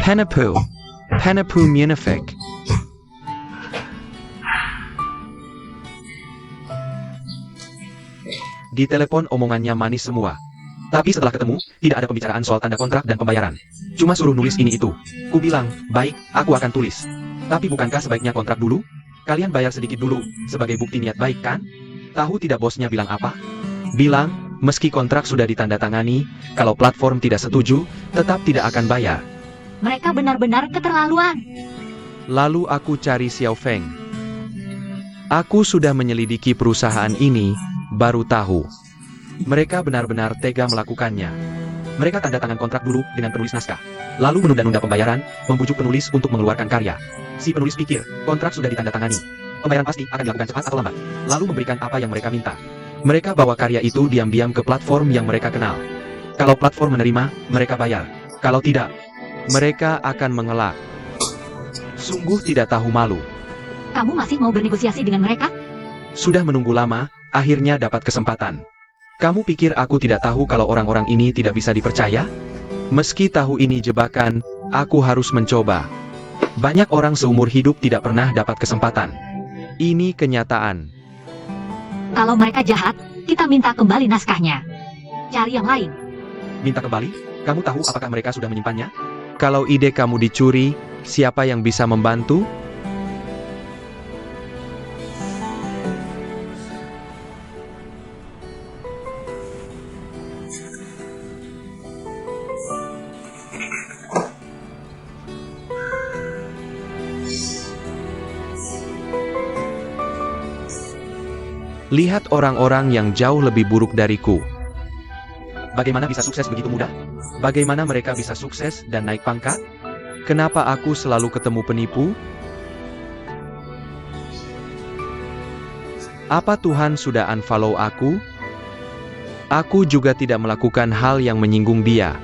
Penapu. Penapu Munafik. Di telepon omongannya manis semua. Tapi setelah ketemu, tidak ada pembicaraan soal tanda kontrak dan pembayaran. Cuma suruh nulis ini itu. Ku bilang, baik, aku akan tulis. Tapi bukankah sebaiknya kontrak dulu? Kalian bayar sedikit dulu, sebagai bukti niat baik kan? Tahu tidak bosnya bilang apa? Bilang, meski kontrak sudah ditandatangani, kalau platform tidak setuju, tetap tidak akan bayar. Mereka benar-benar keterlaluan. Lalu aku cari Xiao Feng. Aku sudah menyelidiki perusahaan ini, baru tahu. Mereka benar-benar tega melakukannya. Mereka tanda tangan kontrak dulu dengan penulis naskah. Lalu menunda-nunda pembayaran, membujuk penulis untuk mengeluarkan karya. Si penulis pikir, kontrak sudah ditandatangani. Pembayaran pasti akan dilakukan cepat atau lambat. Lalu memberikan apa yang mereka minta. Mereka bawa karya itu diam-diam ke platform yang mereka kenal. Kalau platform menerima, mereka bayar. Kalau tidak, mereka akan mengelak. Sungguh tidak tahu malu. Kamu masih mau bernegosiasi dengan mereka? Sudah menunggu lama, akhirnya dapat kesempatan. Kamu pikir aku tidak tahu kalau orang-orang ini tidak bisa dipercaya? Meski tahu ini jebakan, aku harus mencoba. Banyak orang seumur hidup tidak pernah dapat kesempatan. Ini kenyataan. Kalau mereka jahat, kita minta kembali naskahnya. Cari yang lain. Minta kembali? Kamu tahu apakah mereka sudah menyimpannya? Kalau ide kamu dicuri, siapa yang bisa membantu? Lihat orang-orang yang jauh lebih buruk dariku. Bagaimana bisa sukses begitu mudah? Bagaimana mereka bisa sukses dan naik pangkat? Kenapa aku selalu ketemu penipu? Apa Tuhan sudah unfollow aku? Aku juga tidak melakukan hal yang menyinggung dia.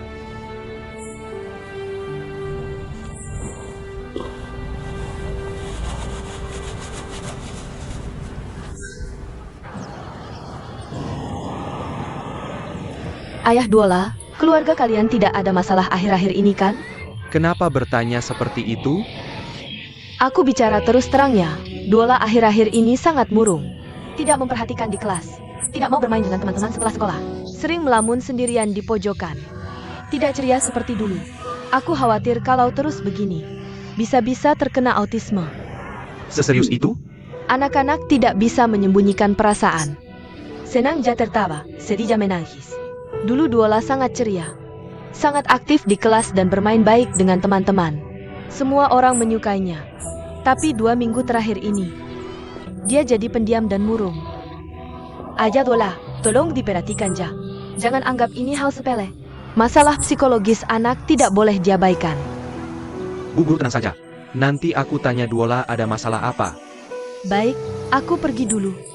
Ayah Duola, keluarga kalian tidak ada masalah akhir-akhir ini kan? Kenapa bertanya seperti itu? Aku bicara terus terang ya, Duola akhir-akhir ini sangat murung. Tidak memperhatikan di kelas, tidak mau bermain dengan teman-teman setelah sekolah. Sering melamun sendirian di pojokan. Tidak ceria seperti dulu. Aku khawatir kalau terus begini, bisa-bisa terkena autisme. Seserius itu? Anak-anak tidak bisa menyembunyikan perasaan. Senang ja tertawa, sedih ja menangis. Dulu Duola sangat ceria, sangat aktif di kelas dan bermain baik dengan teman-teman. Semua orang menyukainya. Tapi 2 minggu terakhir ini, dia jadi pendiam dan murung. Aja Duola, tolong diperhatikan ja. Jangan anggap ini hal sepele. Masalah psikologis anak tidak boleh diabaikan. Bu Guru tenang saja. Nanti aku tanya Duola ada masalah apa. Baik, aku pergi dulu.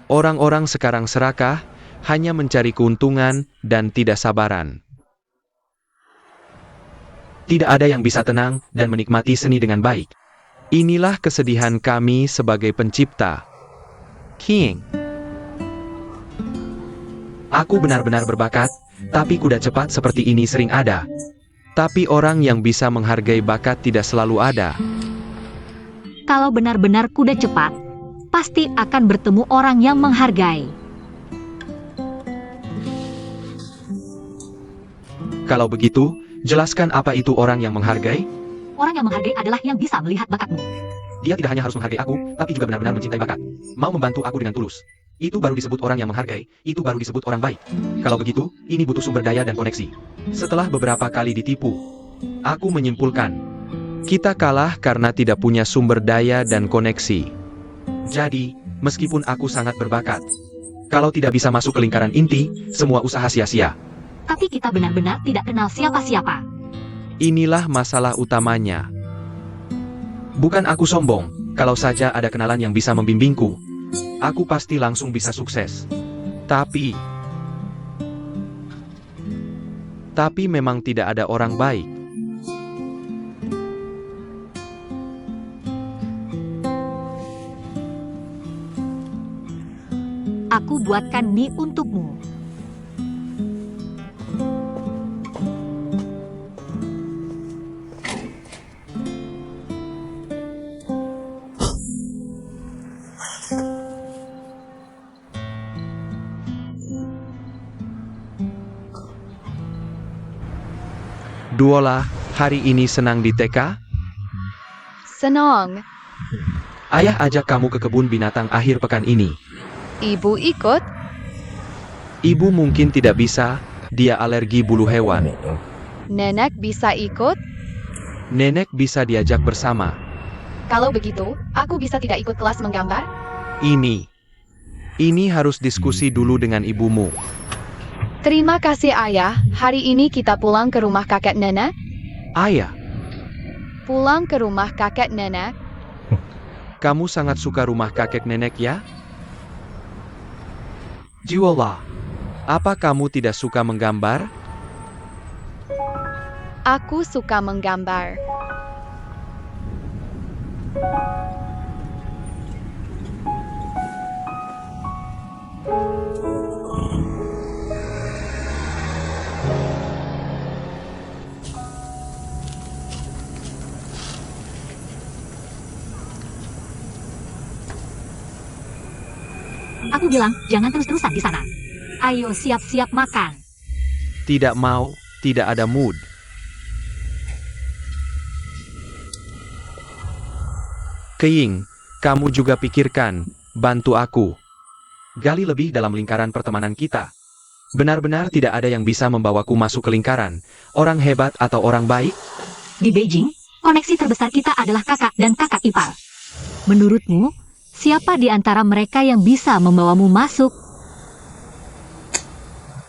Orang-orang sekarang serakah, hanya mencari keuntungan dan tidak sabaran. Tidak ada yang bisa tenang dan menikmati seni dengan baik. Inilah kesedihan kami sebagai pencipta. King. Aku benar-benar berbakat, tapi kuda cepat seperti ini sering ada. Tapi orang yang bisa menghargai bakat tidak selalu ada. Kalau benar-benar kuda cepat, pasti akan bertemu orang yang menghargai. Kalau begitu, jelaskan apa itu orang yang menghargai? Orang yang menghargai adalah yang bisa melihat bakatmu. Dia tidak hanya harus menghargai aku, tapi juga benar-benar mencintai bakat. Mau membantu aku dengan tulus. Itu baru disebut orang yang menghargai, itu baru disebut orang baik. Kalau begitu, ini butuh sumber daya dan koneksi. Setelah beberapa kali ditipu, aku menyimpulkan, kita kalah karena tidak punya sumber daya dan koneksi. Jadi, meskipun aku sangat berbakat, kalau tidak bisa masuk ke lingkaran inti, semua usaha sia-sia. Tapi kita benar-benar tidak kenal siapa-siapa. Inilah masalah utamanya. Bukan aku sombong, kalau saja ada kenalan yang bisa membimbingku, aku pasti langsung bisa sukses. Tapi memang tidak ada orang baik. Aku buatkan mie untukmu. Duola, hari ini senang di TK? Senang. Ayah ajak kamu ke kebun binatang akhir pekan ini. Ibu ikut? Ibu mungkin tidak bisa, dia alergi bulu hewan. Nenek bisa ikut? Nenek bisa diajak bersama. Kalau begitu, aku bisa tidak ikut kelas menggambar? Ini harus diskusi dulu dengan ibumu. Terima kasih ayah, hari ini kita pulang ke rumah kakek nenek? Ayah, Pulang ke rumah kakek nenek? kamu sangat suka rumah kakek nenek ya? Jiwola, apa kamu tidak suka menggambar? Aku suka menggambar. Aku bilang, jangan terus-terusan di sana. Ayo siap-siap makan. Tidak mau, tidak ada mood. Keing, kamu juga pikirkan, bantu aku. Gali lebih dalam lingkaran pertemanan kita. Benar-benar tidak ada yang bisa membawaku masuk ke lingkaran. Orang hebat atau orang baik? Di Beijing, koneksi terbesar kita adalah kakak dan kakak ipar. Menurutmu, siapa di antara mereka yang bisa membawamu masuk?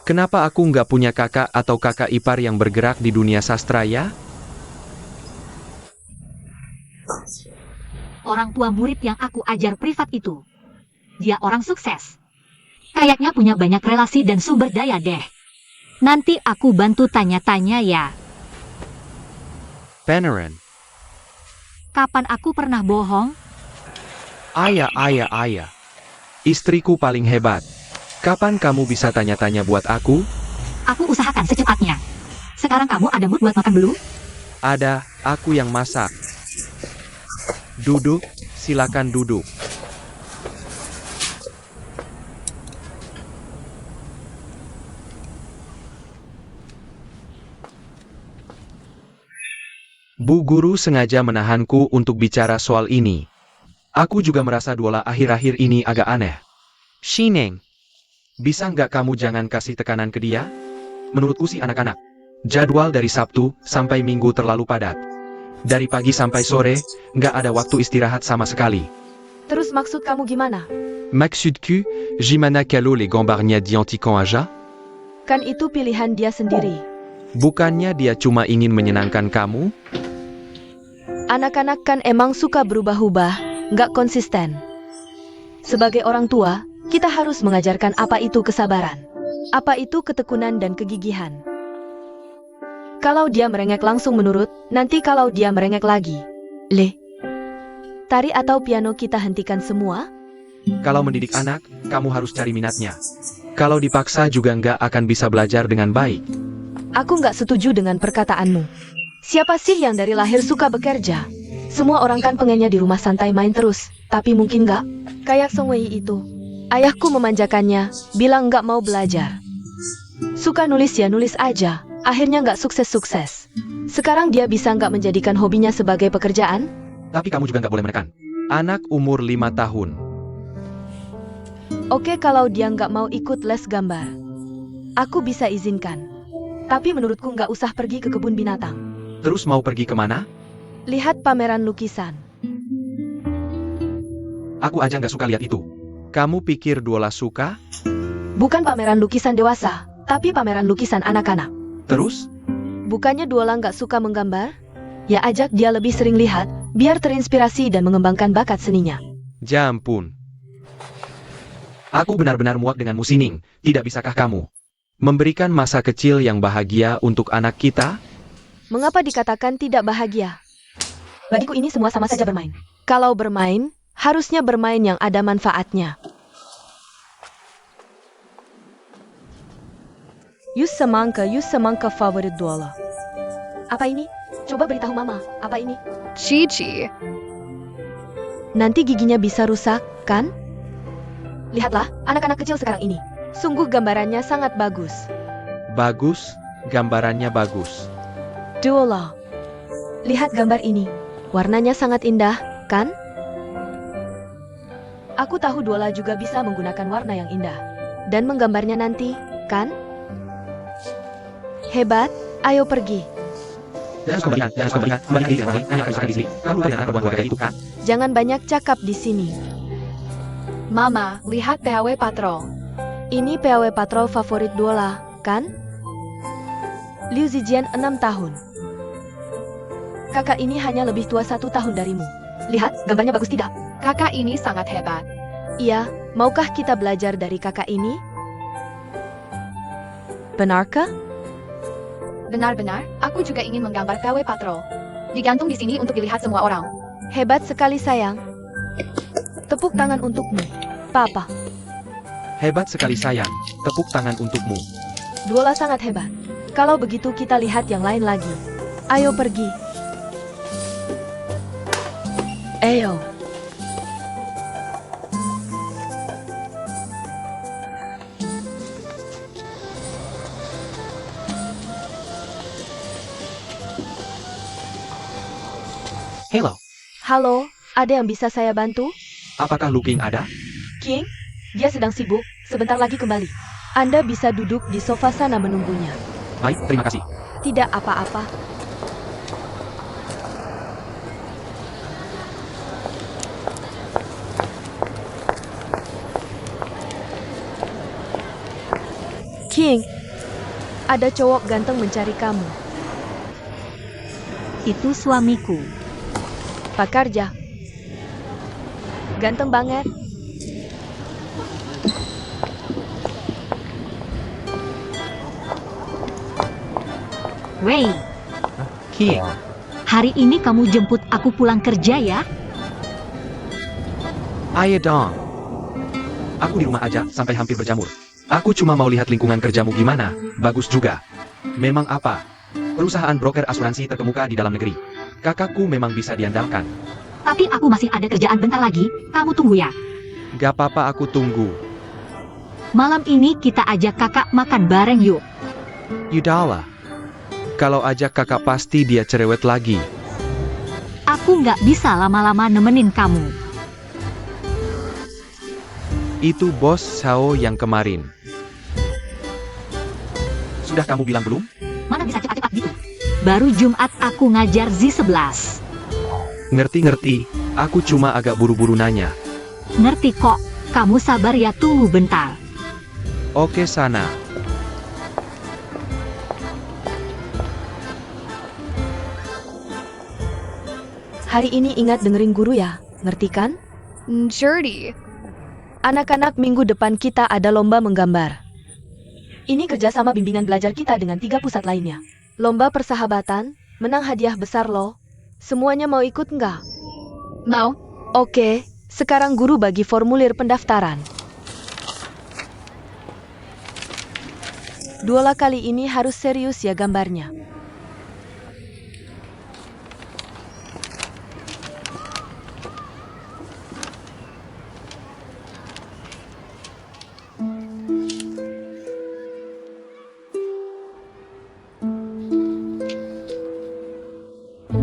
Kenapa aku nggak punya kakak atau kakak ipar yang bergerak di dunia sastra ya? Orang tua murid yang aku ajar privat itu. Dia orang sukses. Kayaknya punya banyak relasi dan sumber daya deh. Nanti aku bantu tanya-tanya ya. Panaran. Kapan aku pernah bohong? Ayah. Istriku paling hebat. Kapan kamu bisa tanya-tanya buat aku? Aku usahakan secepatnya. Sekarang kamu ada mood buat makan belum? Ada, aku yang masak. Duduk, silakan duduk. Bu guru sengaja menahanku untuk bicara soal ini. Aku juga merasa Duola akhir-akhir ini agak aneh. Shineng, bisa nggak kamu jangan kasih tekanan ke dia? Menurutku sih anak-anak. Jadwal dari Sabtu sampai Minggu terlalu padat. Dari pagi sampai sore, nggak ada waktu istirahat sama sekali. Terus maksud kamu gimana? Maksudku, gimana kalau les gambarnya diantikan aja? Kan itu pilihan dia sendiri. Bukannya dia cuma ingin menyenangkan kamu? Anak-anak kan emang suka berubah-ubah, nggak konsisten. Sebagai orang tua, kita harus mengajarkan apa itu kesabaran. Apa itu ketekunan dan kegigihan. Kalau dia merengek langsung menurut, nanti kalau dia merengek lagi. Tari atau piano kita hentikan semua? Kalau mendidik anak, kamu harus cari minatnya. Kalau dipaksa juga nggak akan bisa belajar dengan baik. Aku nggak setuju dengan perkataanmu. Siapa sih yang dari lahir suka bekerja? Semua orang kan pengennya di rumah santai main terus, tapi mungkin nggak. Kayak Song Wei itu. Ayahku memanjakannya, bilang nggak mau belajar. Suka nulis ya nulis aja, akhirnya nggak sukses-sukses. Sekarang dia bisa nggak menjadikan hobinya sebagai pekerjaan? Tapi kamu juga nggak boleh menekan. Anak umur 5 tahun. Oke, kalau dia nggak mau ikut les gambar, aku bisa izinkan. Tapi menurutku nggak usah pergi ke kebun binatang. Terus mau pergi kemana? Lihat pameran lukisan. Aku aja nggak suka lihat itu. Kamu pikir Duola suka? Bukan pameran lukisan dewasa, tapi pameran lukisan anak-anak. Terus? Bukannya Duola nggak suka menggambar? Ya ajak dia lebih sering lihat, biar terinspirasi dan mengembangkan bakat seninya. Ya ampun. Aku benar-benar muak dengan Musining. Tidak bisakah kamu memberikan masa kecil yang bahagia untuk anak kita? Mengapa dikatakan tidak bahagia? Bagiku ini semua sama saja bermain. Kalau bermain, harusnya bermain yang ada manfaatnya. Use semangka favorit Duola. Apa ini? Coba beritahu Mama, apa ini? Cici. Nanti giginya bisa rusak, kan? Lihatlah, anak-anak kecil sekarang ini. Sungguh gambarannya sangat bagus. Bagus, gambarannya bagus. Duola. Lihat gambar ini. Warnanya sangat indah, kan? Aku tahu Duola juga bisa menggunakan warna yang indah. Dan menggambarnya nanti, kan? Hebat, ayo pergi. Jangan banyak cakap di sini. Mama, lihat PAW Patrol. Ini PAW Patrol favorit Duola, kan? Liu Zijian 6 tahun. Kakak ini hanya lebih tua 1 tahun darimu. Lihat, gambarnya bagus tidak? Kakak ini sangat hebat. Iya, maukah kita belajar dari kakak ini? Benarkah? Benar-benar, aku juga ingin menggambar PAW Patrol. Digantung di sini untuk dilihat semua orang. Hebat sekali sayang. Tepuk tangan untukmu, Papa. Hebat sekali sayang, tepuk tangan untukmu. Duola sangat hebat. Kalau begitu kita lihat yang lain lagi. Ayo pergi. Ayo. Hello, Halo, ada yang bisa saya bantu? apakah Luking ada? King, dia sedang sibuk, sebentar lagi kembali. Anda bisa duduk di sofa sana menunggunya. Baik, terima kasih. Tidak apa-apa. King, ada cowok ganteng mencari kamu. Itu suamiku. Pak Karja. Ganteng banget. Wei, King, hari ini kamu jemput aku pulang kerja ya? ayo dong. Aku di rumah aja sampai hampir berjamur. Aku cuma mau lihat lingkungan kerjamu gimana, bagus juga. Memang apa? Perusahaan broker asuransi terkemuka di dalam negeri. Kakakku memang bisa diandalkan. Tapi aku masih ada kerjaan bentar lagi, kamu tunggu ya. Gak apa-apa aku tunggu. Malam ini kita ajak kakak makan bareng yuk. Yudahlah. Kalau ajak kakak pasti dia cerewet lagi. Aku nggak bisa lama-lama nemenin kamu. Itu bos Sao yang kemarin. Sudah kamu bilang belum? Mana bisa cepat-cepat gitu? Baru Jumat aku ngajar Z11. Ngerti-ngerti, aku cuma agak buru-buru nanya. Ngerti kok, kamu sabar ya, tunggu bentar. Oke sana. Hari ini ingat dengerin guru ya, ngerti kan? Jordi. Anak-anak minggu depan kita ada lomba menggambar. Ini kerjasama bimbingan belajar kita dengan 3 pusat lainnya. Lomba persahabatan, menang hadiah besar loh. Semuanya mau ikut nggak? Mau? Oke, sekarang guru bagi formulir pendaftaran. Duola kali ini harus serius ya gambarnya.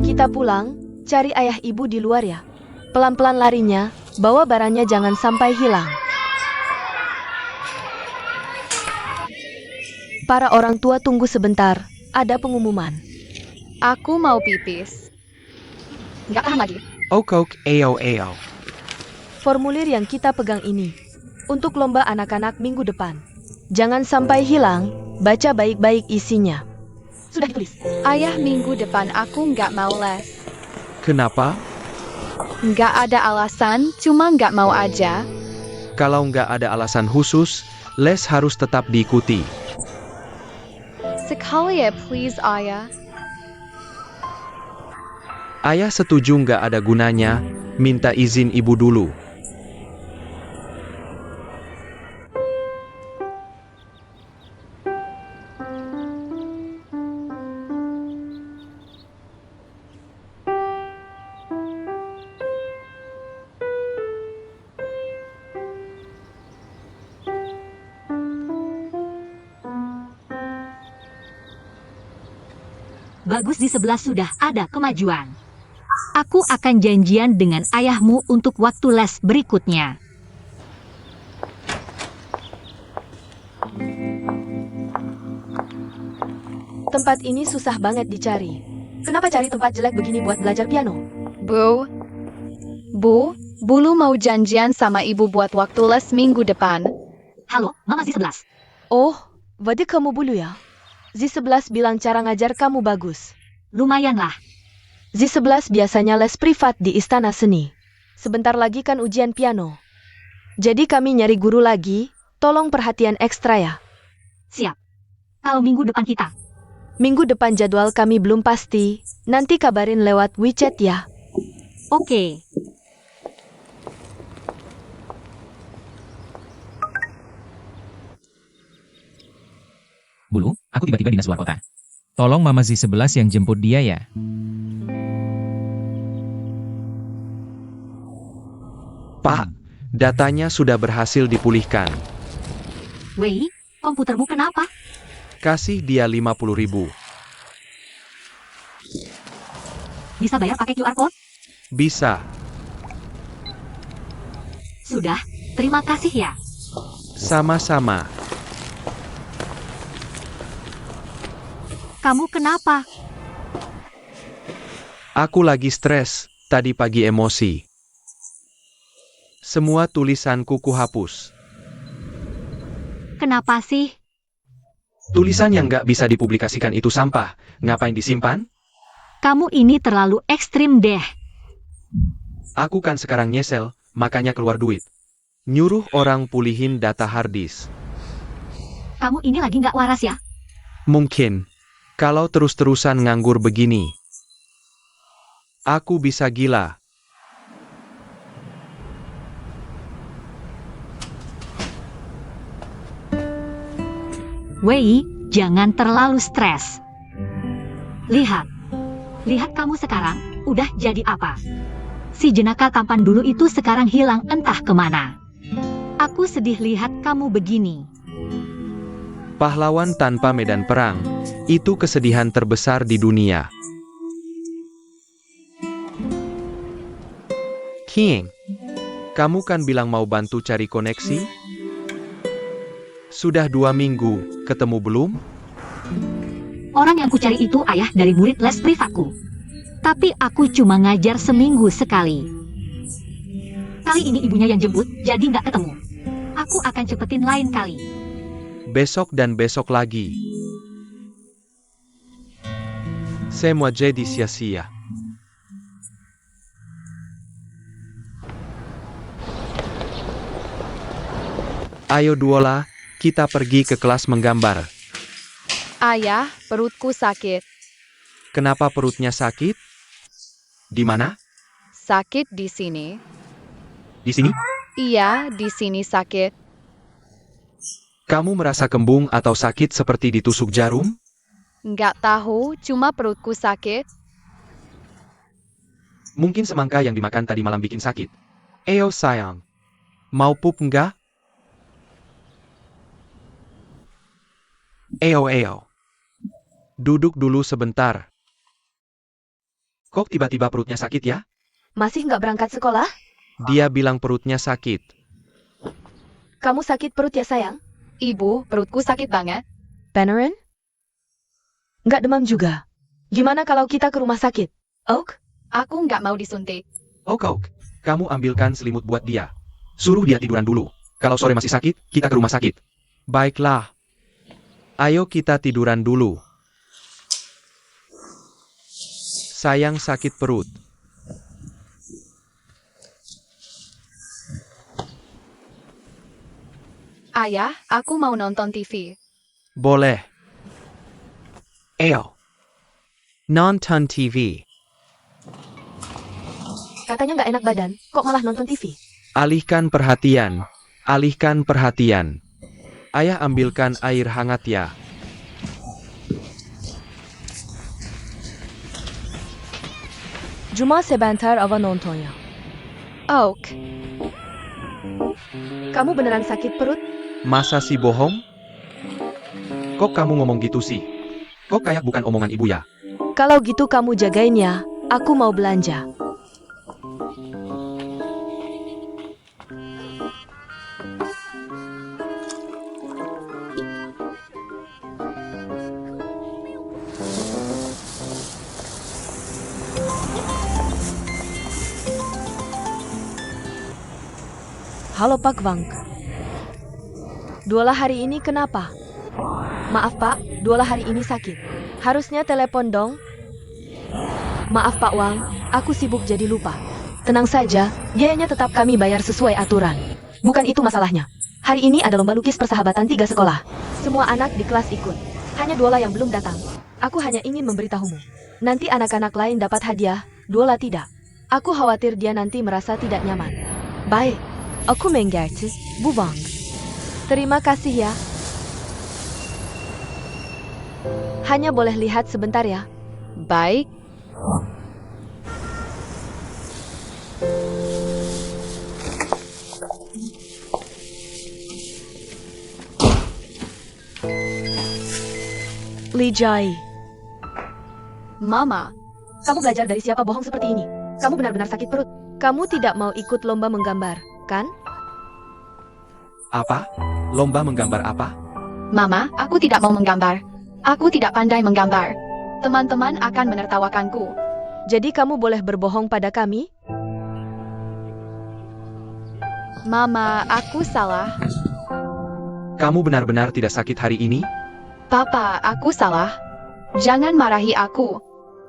Kita pulang, cari ayah ibu di luar ya. Pelan-pelan larinya, bawa barangnya jangan sampai hilang. Para orang tua tunggu sebentar, ada pengumuman. Aku mau pipis. Nggak tahan lagi. Okok, ao. Formulir yang kita pegang ini, untuk lomba anak-anak minggu depan. Jangan sampai hilang, baca baik-baik isinya. Sudah ditulis. Ayah, minggu depan aku nggak mau les. Kenapa? Nggak ada alasan, cuma nggak mau aja. Kalau nggak ada alasan khusus, les harus tetap diikuti. Sekali ya please ayah. Ayah setuju nggak ada gunanya, minta izin ibu dulu. Bagus, di sebelah sudah ada kemajuan. Aku akan janjian dengan ayahmu untuk waktu les berikutnya. Tempat ini susah banget dicari. Kenapa cari tempat jelek begini buat belajar piano? Bulu mau janjian sama ibu buat waktu les minggu depan. Halo, Mama Z11. Oh, berarti kamu bulu ya? Z11 bilang cara ngajar kamu bagus. Lumayanlah. Z11 biasanya les privat di Istana Seni. Sebentar lagi kan ujian piano. Jadi kami nyari guru lagi, tolong perhatian ekstra ya. Siap. Kalau minggu depan kita. Minggu depan jadwal kami belum pasti, nanti kabarin lewat WeChat ya. Oke. Bulu, aku tiba-tiba dinas luar kota. Tolong Mama Z11 yang jemput dia ya. Pak, datanya sudah berhasil dipulihkan. Wei, komputermu kenapa? Kasih dia 50.000. Bisa bayar pakai QR code? Bisa. Sudah, terima kasih ya. Sama-sama. Kamu kenapa? Aku lagi stres, tadi pagi emosi. Semua tulisanku kuhapus. Kenapa sih? Tulisan yang nggak bisa dipublikasikan itu sampah. Ngapain disimpan? Kamu ini terlalu ekstrim deh. Aku kan sekarang nyesel, makanya keluar duit. Nyuruh orang pulihin data harddisk. Kamu ini lagi nggak waras ya? Mungkin. Kalau terus-terusan nganggur begini, aku bisa gila. Wei, jangan terlalu stres. Lihat. Lihat kamu sekarang, udah jadi apa? Si jenaka tampan dulu itu sekarang hilang entah kemana. Aku sedih lihat kamu begini. Pahlawan tanpa medan perang, itu kesedihan terbesar di dunia. King, kamu kan bilang mau bantu cari koneksi? Sudah 2 minggu, ketemu belum? Orang yang kucari itu ayah dari murid les privatku. Tapi aku cuma ngajar seminggu sekali. Kali ini ibunya yang jemput, jadi nggak ketemu. Aku akan cepetin lain kali. Besok dan besok lagi. Semua jadi sia-sia. Ayo Duola, kita pergi ke kelas menggambar. Ayah, Perutku sakit. Kenapa perutnya sakit? Di mana? Sakit di sini. Di sini? Iya, di sini sakit. Kamu merasa kembung atau sakit seperti ditusuk jarum? Nggak tahu, cuma perutku sakit. Mungkin semangka yang dimakan tadi malam bikin sakit. Eyo sayang. Mau pup enggak? Eyo. Duduk dulu sebentar. Kok tiba-tiba perutnya sakit ya? Masih nggak berangkat sekolah? Dia bilang perutnya sakit. Kamu sakit perut ya sayang? Ibu, perutku sakit banget. Beneran? Nggak demam juga. Gimana kalau kita ke rumah sakit? Oak? Aku nggak mau disuntik. Oke, kamu ambilkan selimut buat dia. Suruh dia tiduran dulu. Kalau sore masih sakit, kita ke rumah sakit. Baiklah. Ayo kita tiduran dulu. Sayang sakit perut. Ayah, aku mau nonton TV. Boleh. Eyo. Nonton TV. Katanya nggak enak badan, kok malah nonton TV? Alihkan perhatian. Alihkan perhatian. Ayah ambilkan air hangat ya. Cuma sebentar ava nontonnya. Oak, Kamu beneran sakit perut? Masa sih bohong? Kok kamu ngomong gitu sih? Kok kayak bukan omongan ibu ya? Kalau gitu kamu jagain ya, aku mau belanja. Halo Pak Wang. Duala hari ini kenapa? Maaf Pak, Duala hari ini sakit. Harusnya telepon dong. Maaf Pak Wang, aku sibuk jadi lupa. Tenang saja, biayanya tetap kami bayar sesuai aturan. Bukan itu masalahnya. Hari ini ada lomba lukis persahabatan 3 sekolah. Semua anak di kelas ikut. Hanya Duala yang belum datang. Aku hanya ingin memberitahumu. Nanti anak-anak lain dapat hadiah, Duala tidak. Aku khawatir dia nanti merasa tidak nyaman. Baik, aku mengerti, Bu Wang. Terima kasih ya. Hanya boleh lihat sebentar ya. baik. Li Jai, Mama, kamu belajar dari siapa bohong seperti ini? Kamu benar-benar sakit perut. Kamu tidak mau ikut lomba menggambar, kan? Apa? Lomba menggambar apa? Mama, aku tidak mau menggambar. Aku tidak pandai menggambar. Teman-teman akan menertawakanku. Jadi kamu boleh berbohong pada kami? Mama, aku salah. Kamu benar-benar tidak sakit hari ini? Papa, aku salah. Jangan marahi aku.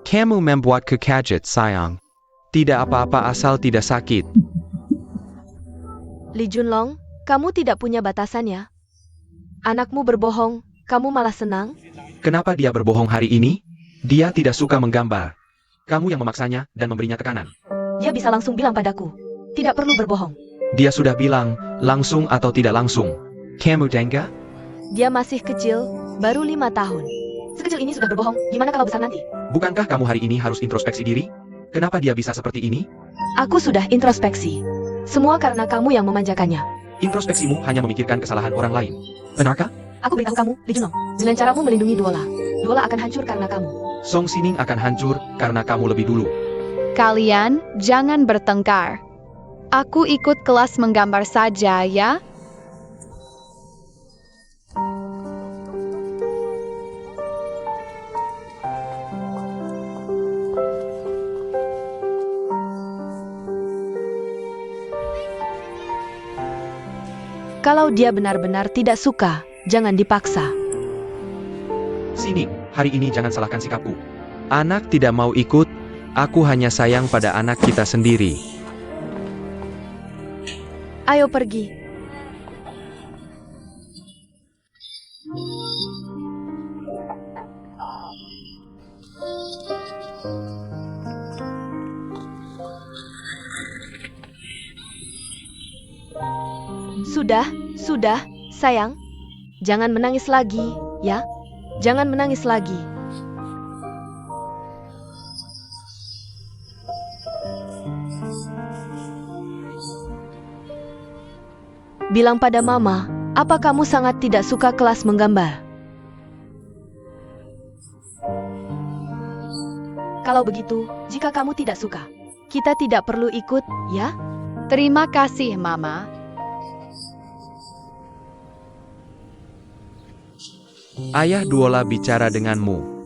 Kamu membuatku kaget, sayang. Tidak apa-apa asal tidak sakit. Li Junlong, kamu tidak punya batasan ya? Anakmu berbohong, kamu malah senang? Kenapa dia berbohong hari ini? Dia tidak suka menggambar. Kamu yang memaksanya dan memberinya tekanan. Dia bisa langsung bilang padaku. Tidak perlu berbohong. Dia sudah bilang, langsung atau tidak langsung. Kamu tega? Dia masih kecil, baru 5 tahun. Sekecil ini sudah berbohong, gimana kalau besar nanti? Bukankah kamu hari ini harus introspeksi diri? Kenapa dia bisa seperti ini? Aku sudah introspeksi. Semua karena kamu yang memanjakannya. Introspeksimu hanya memikirkan kesalahan orang lain. Benarkah? Aku beritahu kamu, Li Junlong, dengan caramu melindungi Duola. Duola akan hancur karena kamu. Song Sining akan hancur karena kamu lebih dulu. Kalian jangan bertengkar. Aku ikut kelas menggambar saja ya. Kalau dia benar-benar tidak suka, jangan dipaksa. Sining, hari ini jangan salahkan sikapku. Anak tidak mau ikut, aku hanya sayang pada anak kita sendiri. Ayo pergi. Sudah, sayang. Jangan menangis lagi, ya. Jangan menangis lagi. Bilang pada Mama, apa kamu sangat tidak suka kelas menggambar? Kalau begitu, jika kamu tidak suka, kita tidak perlu ikut, ya? Terima kasih, Mama. Ayah Duola bicara denganmu.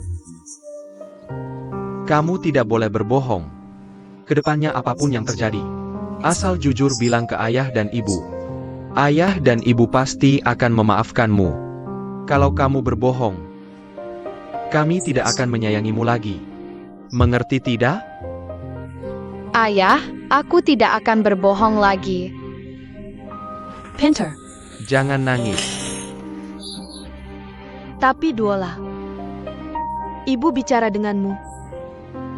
Kamu tidak boleh berbohong. Kedepannya apapun yang terjadi, asal jujur bilang ke ayah dan ibu. Ayah dan ibu pasti akan memaafkanmu. Kalau kamu berbohong, kami tidak akan menyayangimu lagi. Mengerti tidak? Ayah, aku tidak akan berbohong lagi. Pinter. Jangan nangis. Tapi Duola, Ibu bicara denganmu.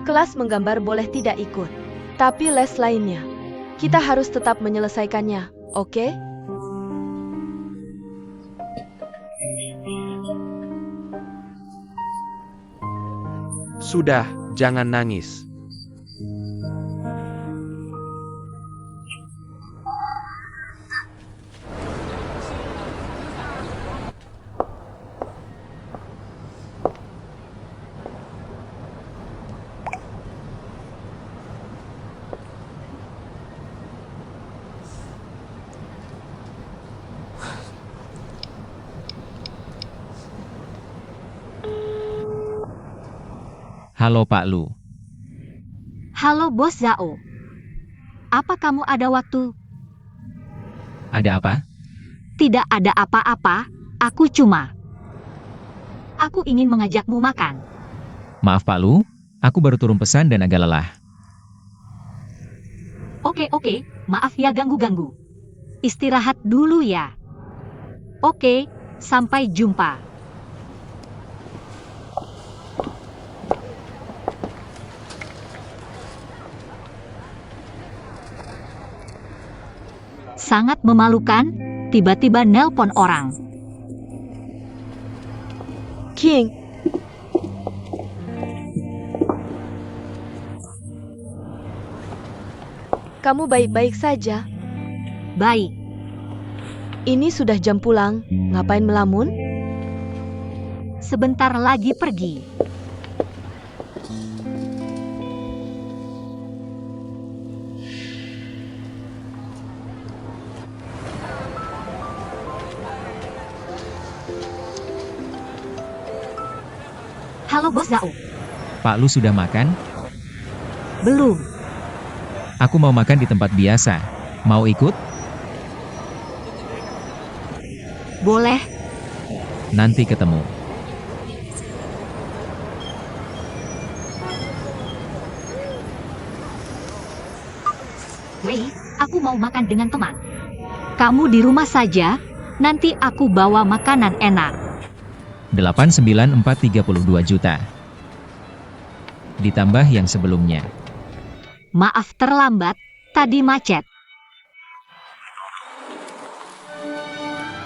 Kelas menggambar boleh tidak ikut, tapi les lainnya, kita harus tetap menyelesaikannya, oke? Sudah, jangan nangis. Halo Pak Lu. Halo Bos Zhao. Apa kamu ada waktu? Ada apa? Tidak ada apa-apa, aku ingin mengajakmu makan. Maaf Pak Lu, aku baru turun pesan dan agak lelah. Oke, maaf ya ganggu-ganggu. Istirahat dulu ya. Oke, sampai jumpa. Sangat memalukan, tiba-tiba nelpon orang. King, kamu baik-baik saja? Baik, Ini sudah jam pulang, ngapain melamun? sebentar lagi pergi. Halo Bos Zhao. Pak Lu sudah makan? Belum. Aku mau makan di tempat biasa. Mau ikut? Boleh. Nanti ketemu. Wei, aku mau makan dengan teman. Kamu di rumah saja, nanti aku bawa makanan enak. 89432 juta. Ditambah yang sebelumnya. Maaf terlambat, tadi macet.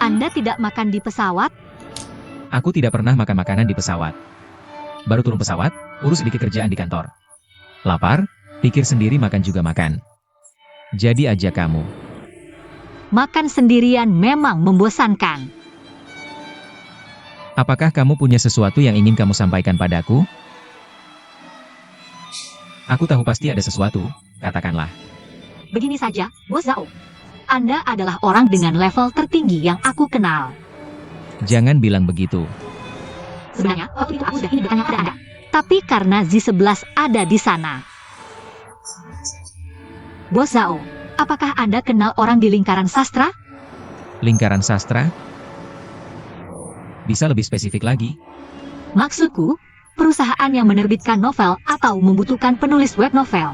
Anda tidak makan di pesawat? Aku tidak pernah makan makanan di pesawat. Baru turun pesawat, urus sedikit kerjaan di kantor. Lapar, pikir sendiri makan juga makan. Jadi aja kamu. Makan sendirian memang membosankan. Apakah kamu punya sesuatu yang ingin kamu sampaikan padaku? Aku tahu pasti ada sesuatu, katakanlah. Begini saja, Bos Zhao. Anda adalah orang dengan level tertinggi yang aku kenal. Jangan bilang begitu. Sebenarnya, waktu itu aku sudah ingin bertanya pada Anda. Tapi karena Z11 ada di sana. Bos Zhao, apakah Anda kenal orang di lingkaran sastra? Lingkaran sastra? Bisa lebih spesifik lagi? Maksudku, perusahaan yang menerbitkan novel atau membutuhkan penulis web novel.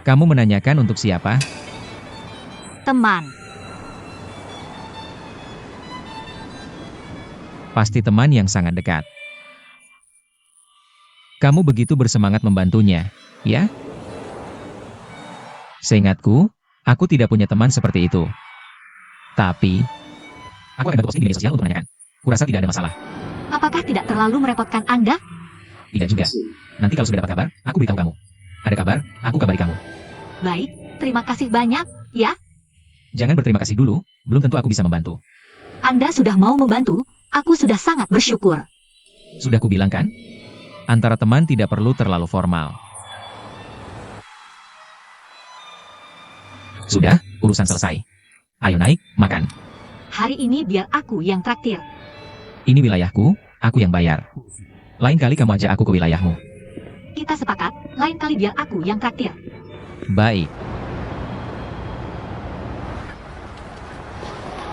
Kamu menanyakan untuk siapa? Teman. Pasti teman yang sangat dekat. Kamu begitu bersemangat membantunya, ya? Seingatku, aku tidak punya teman seperti itu. Tapi, aku akan bantu posting di media sosial untuk menanyakan. Kurasa tidak ada masalah. Apakah tidak terlalu merepotkan Anda? Tidak juga. Nanti kalau sudah dapat kabar, aku beritahu kamu. Ada kabar, aku kabari kamu. Baik, terima kasih banyak, ya. Jangan berterima kasih dulu, belum tentu aku bisa membantu. Anda sudah mau membantu, aku sudah sangat bersyukur. Sudah kubilang kan? Antara teman tidak perlu terlalu formal. Sudah, urusan selesai. Ayo naik, makan. Hari ini biar aku yang traktir. Ini wilayahku, aku yang bayar. Lain kali kamu ajak aku ke wilayahmu. Kita sepakat, lain kali biar aku yang traktir. Baik.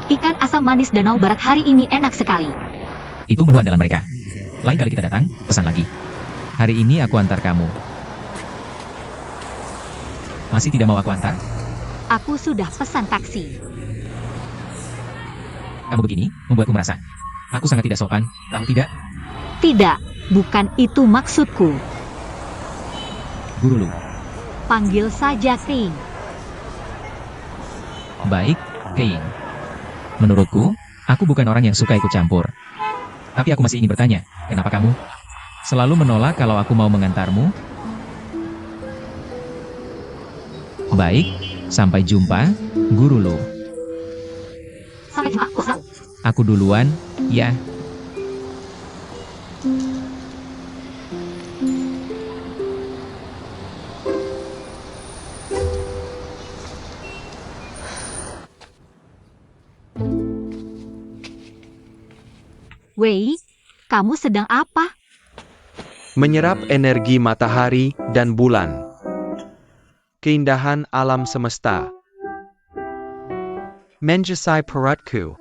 Ikan asam manis Danau Barat hari ini enak sekali. Itu menu andalan mereka. Lain kali kita datang, pesan lagi. Hari ini aku antar kamu. Masih tidak mau aku antar? Aku sudah pesan taksi. Kamu begini, membuatku merasa. Aku sangat tidak sopan, tahu tidak? Tidak, bukan itu maksudku. Guru Lu. Panggil saja King. Baik, Kane. Menurutku, aku bukan orang yang suka ikut campur. Tapi aku masih ingin bertanya, kenapa kamu selalu menolak kalau aku mau mengantarmu? Baik, sampai jumpa, Guru Lu. Sampai jumpa, Bos Zhao. Aku duluan, ya. Wei, kamu sedang apa? Menyerap energi matahari dan bulan. Keindahan alam semesta. Menjasai perutku.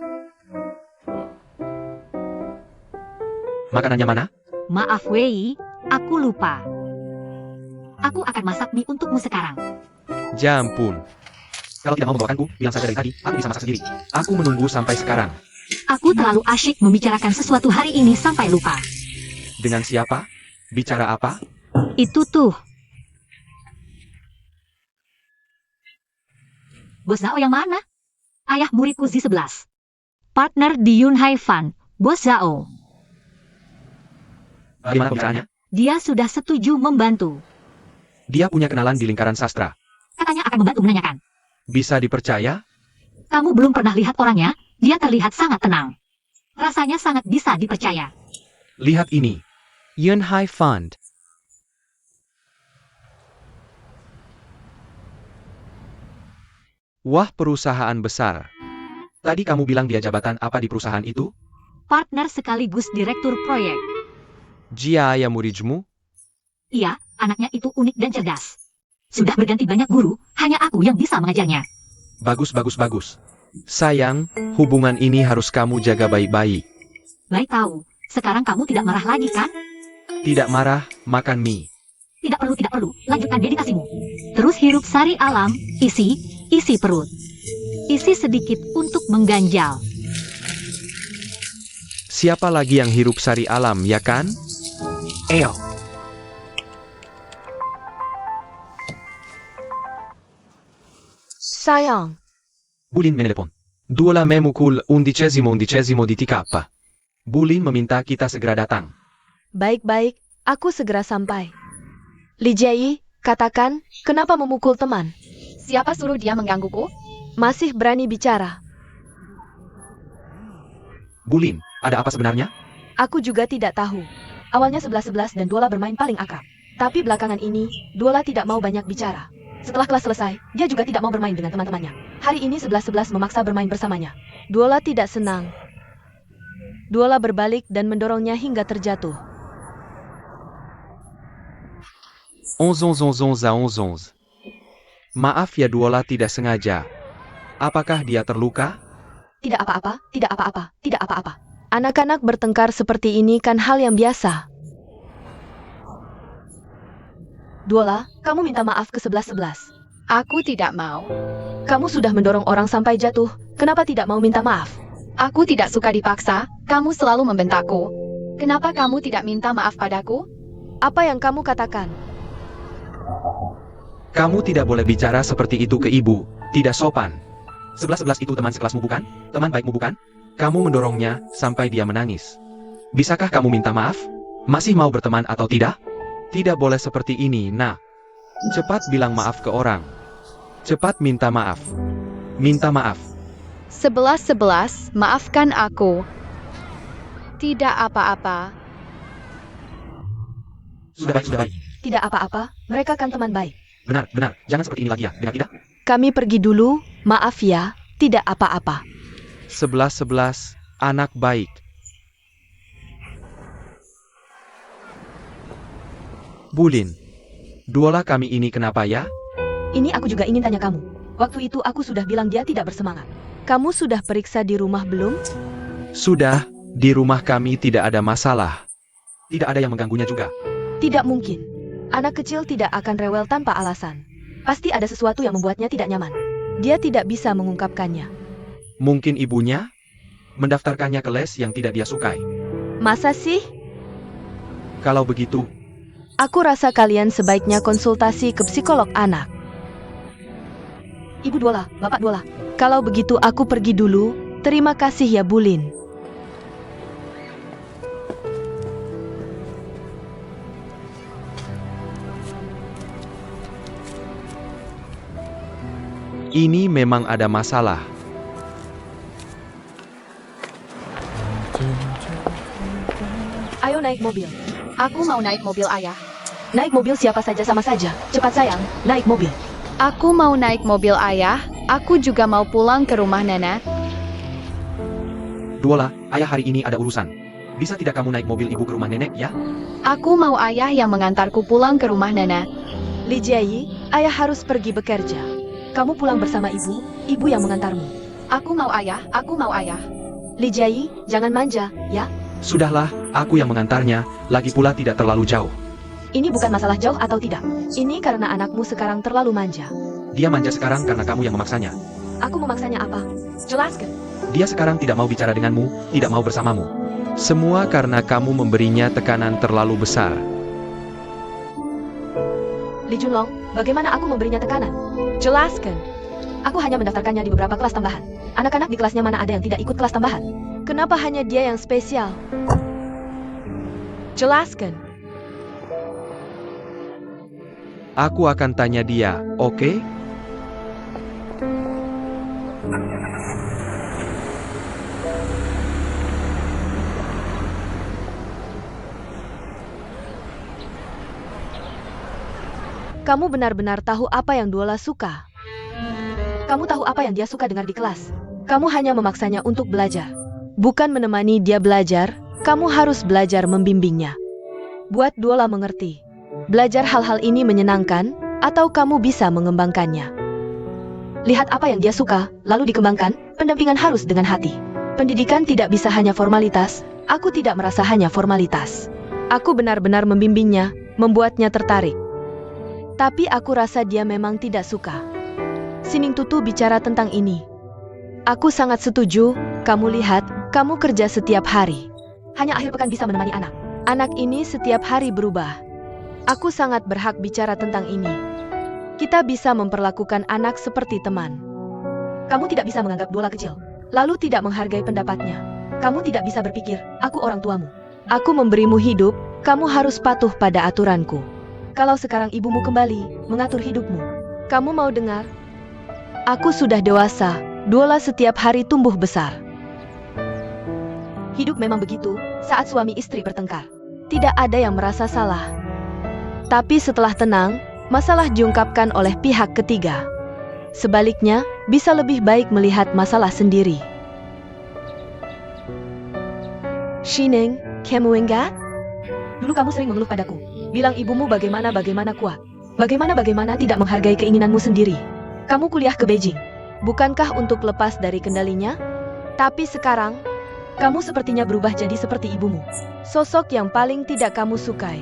Makanannya mana? Maaf Wei, aku lupa. Aku akan masak mie untukmu sekarang. Ya ampun. Kalau tidak mau membawakanku, bilang saja dari tadi, aku bisa masak sendiri. Aku menunggu sampai sekarang. Aku terlalu asyik membicarakan sesuatu hari ini sampai lupa. Dengan siapa? Bicara apa? Itu tuh. Bos Zhao yang mana? Ayah muridku Z11. Partner di Yunhai Fan, Bos Zhao. Bagaimana pembicaraannya? Dia sudah setuju membantu. Dia punya kenalan di lingkaran sastra. Katanya akan membantu menanyakan. Bisa dipercaya? Kamu belum pernah lihat orangnya, dia terlihat sangat tenang. Rasanya sangat bisa dipercaya. Lihat ini. Yunhai Fund. Wah, perusahaan besar. Tadi kamu bilang dia jabatan apa di perusahaan itu? Partner sekaligus direktur proyek. Jia ya muridmu? Iya, anaknya itu unik dan cerdas. Sudah berganti banyak guru, hanya aku yang bisa mengajarnya. Bagus, bagus, bagus. Sayang, hubungan ini harus kamu jaga baik-baik. Baik tahu, sekarang kamu tidak marah lagi kan? Tidak marah, makan mie. Tidak perlu, lanjutkan meditasimu. Terus hirup sari alam, isi perut. Isi sedikit untuk mengganjal. Siapa lagi yang hirup sari alam, ya kan? Eo. Sayang, Bulin menelepon. Duola memukul undicesimo di TK. Bulin meminta kita segera datang. baik-baik, aku segera sampai. Li Jie, katakan, kenapa memukul teman? Siapa suruh dia menggangguku? Masih berani bicara. Bulin, ada apa sebenarnya? Aku juga tidak tahu. Awalnya 11-11 dan Duola bermain paling akrab. Tapi belakangan ini, Duola tidak mau banyak bicara. Setelah kelas selesai, dia juga tidak mau bermain dengan teman-temannya. Hari ini 11-11 memaksa bermain bersamanya. Duola tidak senang. Duola berbalik dan mendorongnya hingga terjatuh. 11-11. Maaf ya Duola tidak sengaja. Apakah dia terluka? Tidak apa-apa, tidak apa-apa, tidak apa-apa. Anak-anak bertengkar seperti ini kan hal yang biasa. Duola, kamu minta maaf ke 11-11. Aku tidak mau. Kamu sudah mendorong orang sampai jatuh, kenapa tidak mau minta maaf? Aku tidak suka dipaksa, kamu selalu membentakku. Kenapa kamu tidak minta maaf padaku? Apa yang kamu katakan? Kamu tidak boleh bicara seperti itu ke ibu, tidak sopan. 11-11 itu teman sekelasmu bukan? Teman baikmu bukan? Kamu mendorongnya sampai dia menangis. Bisakah kamu minta maaf? Masih mau berteman atau tidak? Tidak boleh seperti ini, nak. Cepat bilang maaf ke orang. Cepat minta maaf. Minta maaf. 11-11, maafkan aku. Tidak apa-apa. Sudah baik. Tidak apa-apa, mereka kan teman baik. Benar, jangan seperti ini lagi ya, dengar tidak? Kami pergi dulu, maaf ya, tidak apa-apa. 11-11, anak baik. Bulin, duola kami ini kenapa ya? Ini aku juga ingin tanya kamu. Waktu itu aku sudah bilang dia tidak bersemangat. Kamu sudah periksa di rumah belum? Sudah, di rumah kami tidak ada masalah. Tidak ada yang mengganggunya juga. Tidak mungkin. Anak kecil tidak akan rewel tanpa alasan. Pasti ada sesuatu yang membuatnya tidak nyaman. Dia tidak bisa mengungkapkannya. Mungkin ibunya mendaftarkannya ke les yang tidak dia sukai. Masa sih? Kalau begitu, Aku rasa kalian sebaiknya konsultasi ke psikolog anak. Ibu Duola, Bapak Duola. Kalau begitu aku pergi dulu. Terima kasih ya Bulin. ini memang ada masalah. Ayo naik mobil. Aku mau naik mobil ayah. Naik mobil siapa saja sama saja. Cepat sayang, naik mobil. Aku mau naik mobil ayah. Aku juga mau pulang ke rumah nenek. Duola, ayah hari ini ada urusan. Bisa tidak kamu naik mobil ibu ke rumah nenek ya? Aku mau ayah yang mengantarku pulang ke rumah nenek. Li Jiayi, ayah harus pergi bekerja. Kamu pulang bersama ibu yang mengantarmu. Aku mau ayah. Li Jiayi, jangan manja, ya. Sudahlah, aku yang mengantarnya, lagi pula tidak terlalu jauh. Ini bukan masalah jauh atau tidak. Ini karena anakmu sekarang terlalu manja. Dia manja sekarang karena kamu yang memaksanya. Aku memaksanya apa? Jelaskan. Dia sekarang tidak mau bicara denganmu, tidak mau bersamamu. Semua karena kamu memberinya tekanan terlalu besar. Li Junlong, bagaimana aku memberinya tekanan? Jelaskan. Aku hanya mendaftarkannya di beberapa kelas tambahan. Anak-anak di kelasnya mana ada yang tidak ikut kelas tambahan? Kenapa hanya dia yang spesial? Jelaskan. Aku akan tanya dia, oke? Kamu benar-benar tahu apa yang Duola suka. Kamu tahu apa yang dia suka dengar di kelas. Kamu hanya memaksanya untuk belajar. Bukan menemani dia belajar, kamu harus belajar membimbingnya. Buat Duola mengerti. Belajar hal-hal ini menyenangkan, atau kamu bisa mengembangkannya. Lihat apa yang dia suka, lalu dikembangkan. Pendampingan harus dengan hati. Pendidikan tidak bisa hanya formalitas. Aku tidak merasa hanya formalitas. Aku benar-benar membimbingnya, membuatnya tertarik. Tapi aku rasa dia memang tidak suka. Sining Tutu bicara tentang ini. Aku sangat setuju. Kamu lihat, kamu kerja setiap hari. Hanya akhir pekan bisa menemani anak. Anak ini setiap hari berubah. Aku sangat berhak bicara tentang ini. Kita bisa memperlakukan anak seperti teman. Kamu tidak bisa menganggap Duola kecil, lalu tidak menghargai pendapatnya. Kamu tidak bisa berpikir, aku orang tuamu. Aku memberimu hidup, kamu harus patuh pada aturanku. Kalau sekarang ibumu kembali, mengatur hidupmu. Kamu mau dengar? Aku sudah dewasa, Duola setiap hari tumbuh besar. Hidup memang begitu, saat suami istri bertengkar. Tidak ada yang merasa salah. Tapi setelah tenang, masalah diungkapkan oleh pihak ketiga. Sebaliknya, bisa lebih baik melihat masalah sendiri. Shining, kamu enggak? Dulu kamu sering mengeluh padaku. Bilang ibumu bagaimana kuat. Bagaimana tidak menghargai keinginanmu sendiri. Kamu kuliah ke Beijing. Bukankah untuk lepas dari kendalinya? Tapi sekarang, kamu sepertinya berubah jadi seperti ibumu. Sosok yang paling tidak kamu sukai.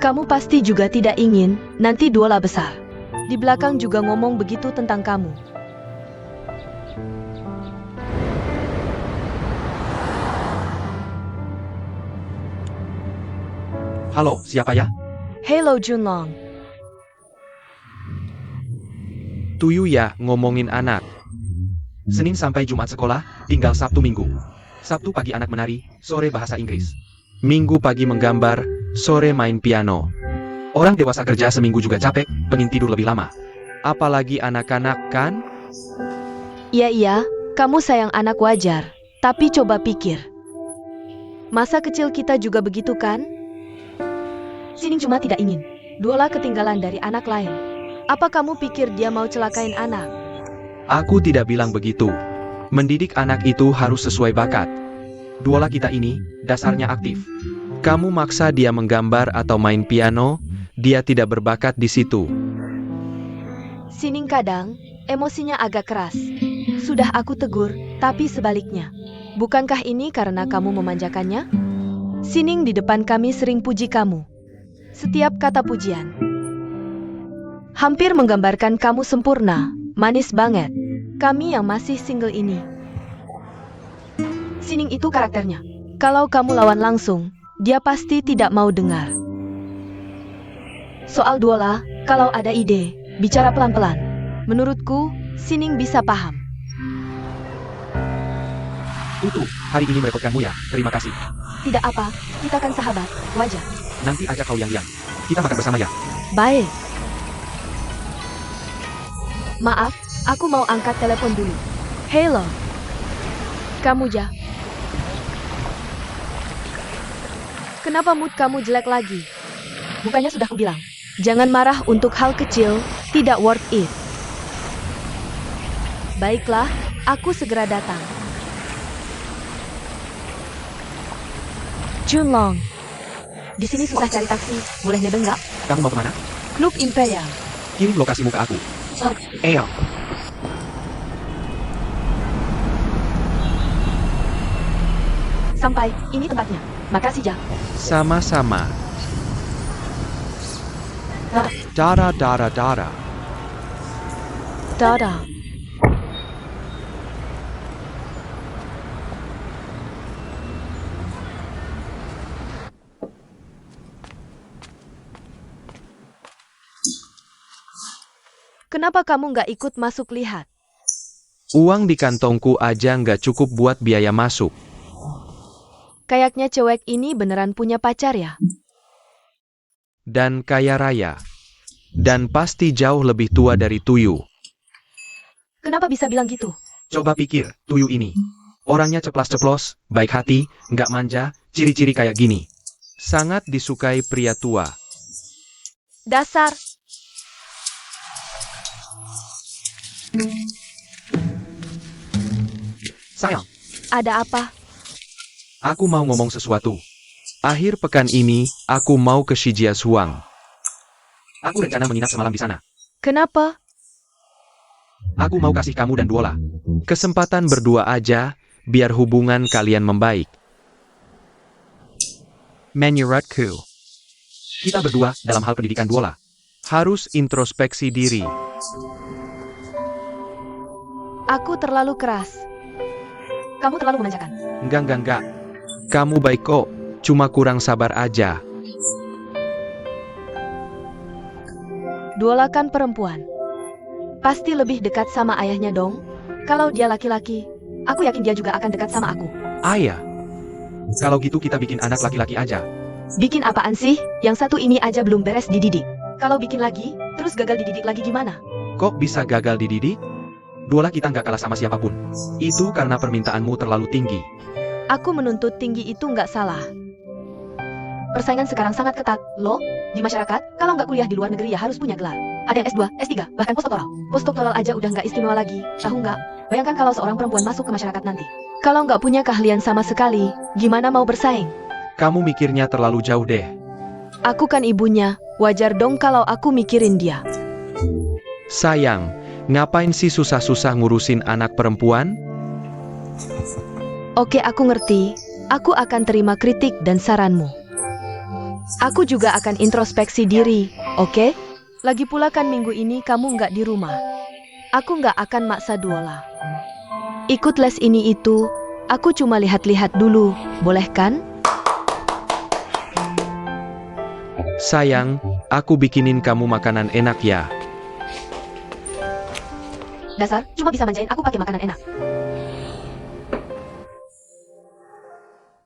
Kamu pasti juga tidak ingin nanti Duola besar. Di belakang juga ngomong begitu tentang kamu. Halo, siapa ya? Hello Junlong. Tuyu ya, ngomongin anak. Senin sampai Jumat sekolah, tinggal Sabtu Minggu. Sabtu pagi anak menari, sore bahasa Inggris. Minggu pagi menggambar, sore main piano. Orang dewasa kerja seminggu juga capek, pengen tidur lebih lama. Apalagi anak-anak kan? Iya, kamu sayang anak wajar. Tapi coba pikir. Masa kecil kita juga begitu kan? Sining cuma tidak ingin. Duola ketinggalan dari anak lain. Apa kamu pikir dia mau celakain anak? Aku tidak bilang begitu. Mendidik anak itu harus sesuai bakat. Duola kita ini, dasarnya aktif. Kamu maksa dia menggambar atau main piano, dia tidak berbakat di situ. Sining kadang, emosinya agak keras. Sudah aku tegur, tapi sebaliknya. Bukankah ini karena kamu memanjakannya? Sining di depan kami sering puji kamu. Setiap kata pujian hampir menggambarkan kamu sempurna, manis banget. Kami yang masih single ini. Sining itu karakternya. Kalau kamu lawan langsung, dia pasti tidak mau dengar. Soal Duola, kalau ada ide, bicara pelan-pelan. Menurutku, Sining bisa paham. Tutu, hari ini merepotkanmu ya, terima kasih. Tidak apa, kita kan sahabat, wajar. Nanti ajak kau yang. Kita makan bersama ya. Baik. Maaf, aku mau angkat telepon dulu. Halo. Kamu Ja. Kenapa mood kamu jelek lagi? Bukannya sudah kubilang. Jangan marah untuk hal kecil, tidak worth it. Baiklah, aku segera datang. Junlong, Di sini susah cari taksi, boleh nebeng nggak? Kamu mau kemana? Klub Imperial. Kirim lokasimu ke aku. Eyo. Sampai, ini tempatnya. Makasih, Ja. Sama-sama. Nah, Dara. Dada. Kenapa kamu nggak ikut masuk lihat? Uang di kantongku aja nggak cukup buat biaya masuk. Kayaknya cewek ini beneran punya pacar ya? Dan kaya raya. Dan pasti jauh lebih tua dari Tuyu. kenapa bisa bilang gitu? Coba pikir, Tuyu ini. Orangnya ceplas-ceplos, baik hati, nggak manja, ciri-ciri kayak gini. Sangat disukai pria tua. Dasar. Sayang, Ada apa? aku mau ngomong sesuatu. Akhir pekan ini, aku mau ke Shijiazhuang. Aku rencana menginap semalam di sana. Kenapa? Aku mau kasih kamu dan Duola kesempatan berdua aja, biar hubungan kalian membaik. Menurutku, kita berdua dalam hal pendidikan Duola harus introspeksi diri. Aku terlalu keras. Kamu terlalu memanjakan. Enggak. Kamu baik kok, cuma kurang sabar aja. Duola kan perempuan. Pasti lebih dekat sama ayahnya dong. Kalau dia laki-laki, Aku yakin dia juga akan dekat sama aku. Ayah, kalau gitu kita bikin anak laki-laki aja. Bikin apaan sih? Yang satu ini aja belum beres dididik. Kalau bikin lagi, terus gagal dididik lagi gimana? Kok bisa gagal dididik? Duola kita nggak kalah sama siapapun. Itu karena permintaanmu terlalu tinggi. aku menuntut tinggi itu nggak salah. Persaingan sekarang sangat ketat, loh. Di masyarakat, kalau nggak kuliah di luar negeri ya harus punya gelar. Ada yang S2, S3, bahkan postdoktoral. Postdoktoral aja udah nggak istimewa lagi, tahu nggak? Bayangkan kalau seorang perempuan masuk ke masyarakat nanti. Kalau nggak punya keahlian sama sekali, gimana mau bersaing? Kamu mikirnya terlalu jauh deh. Aku kan ibunya, wajar dong kalau aku mikirin dia. Sayang, ngapain sih susah-susah ngurusin anak perempuan? Oke, aku ngerti. Aku akan terima kritik dan saranmu. Aku juga akan introspeksi diri, oke? Lagi pula kan minggu ini kamu nggak di rumah. Aku nggak akan maksa Duola. Ikut les ini itu, aku cuma lihat-lihat dulu, boleh kan? Sayang, aku bikinin kamu makanan enak ya. Dasar, cuma bisa manjain aku pakai makanan enak.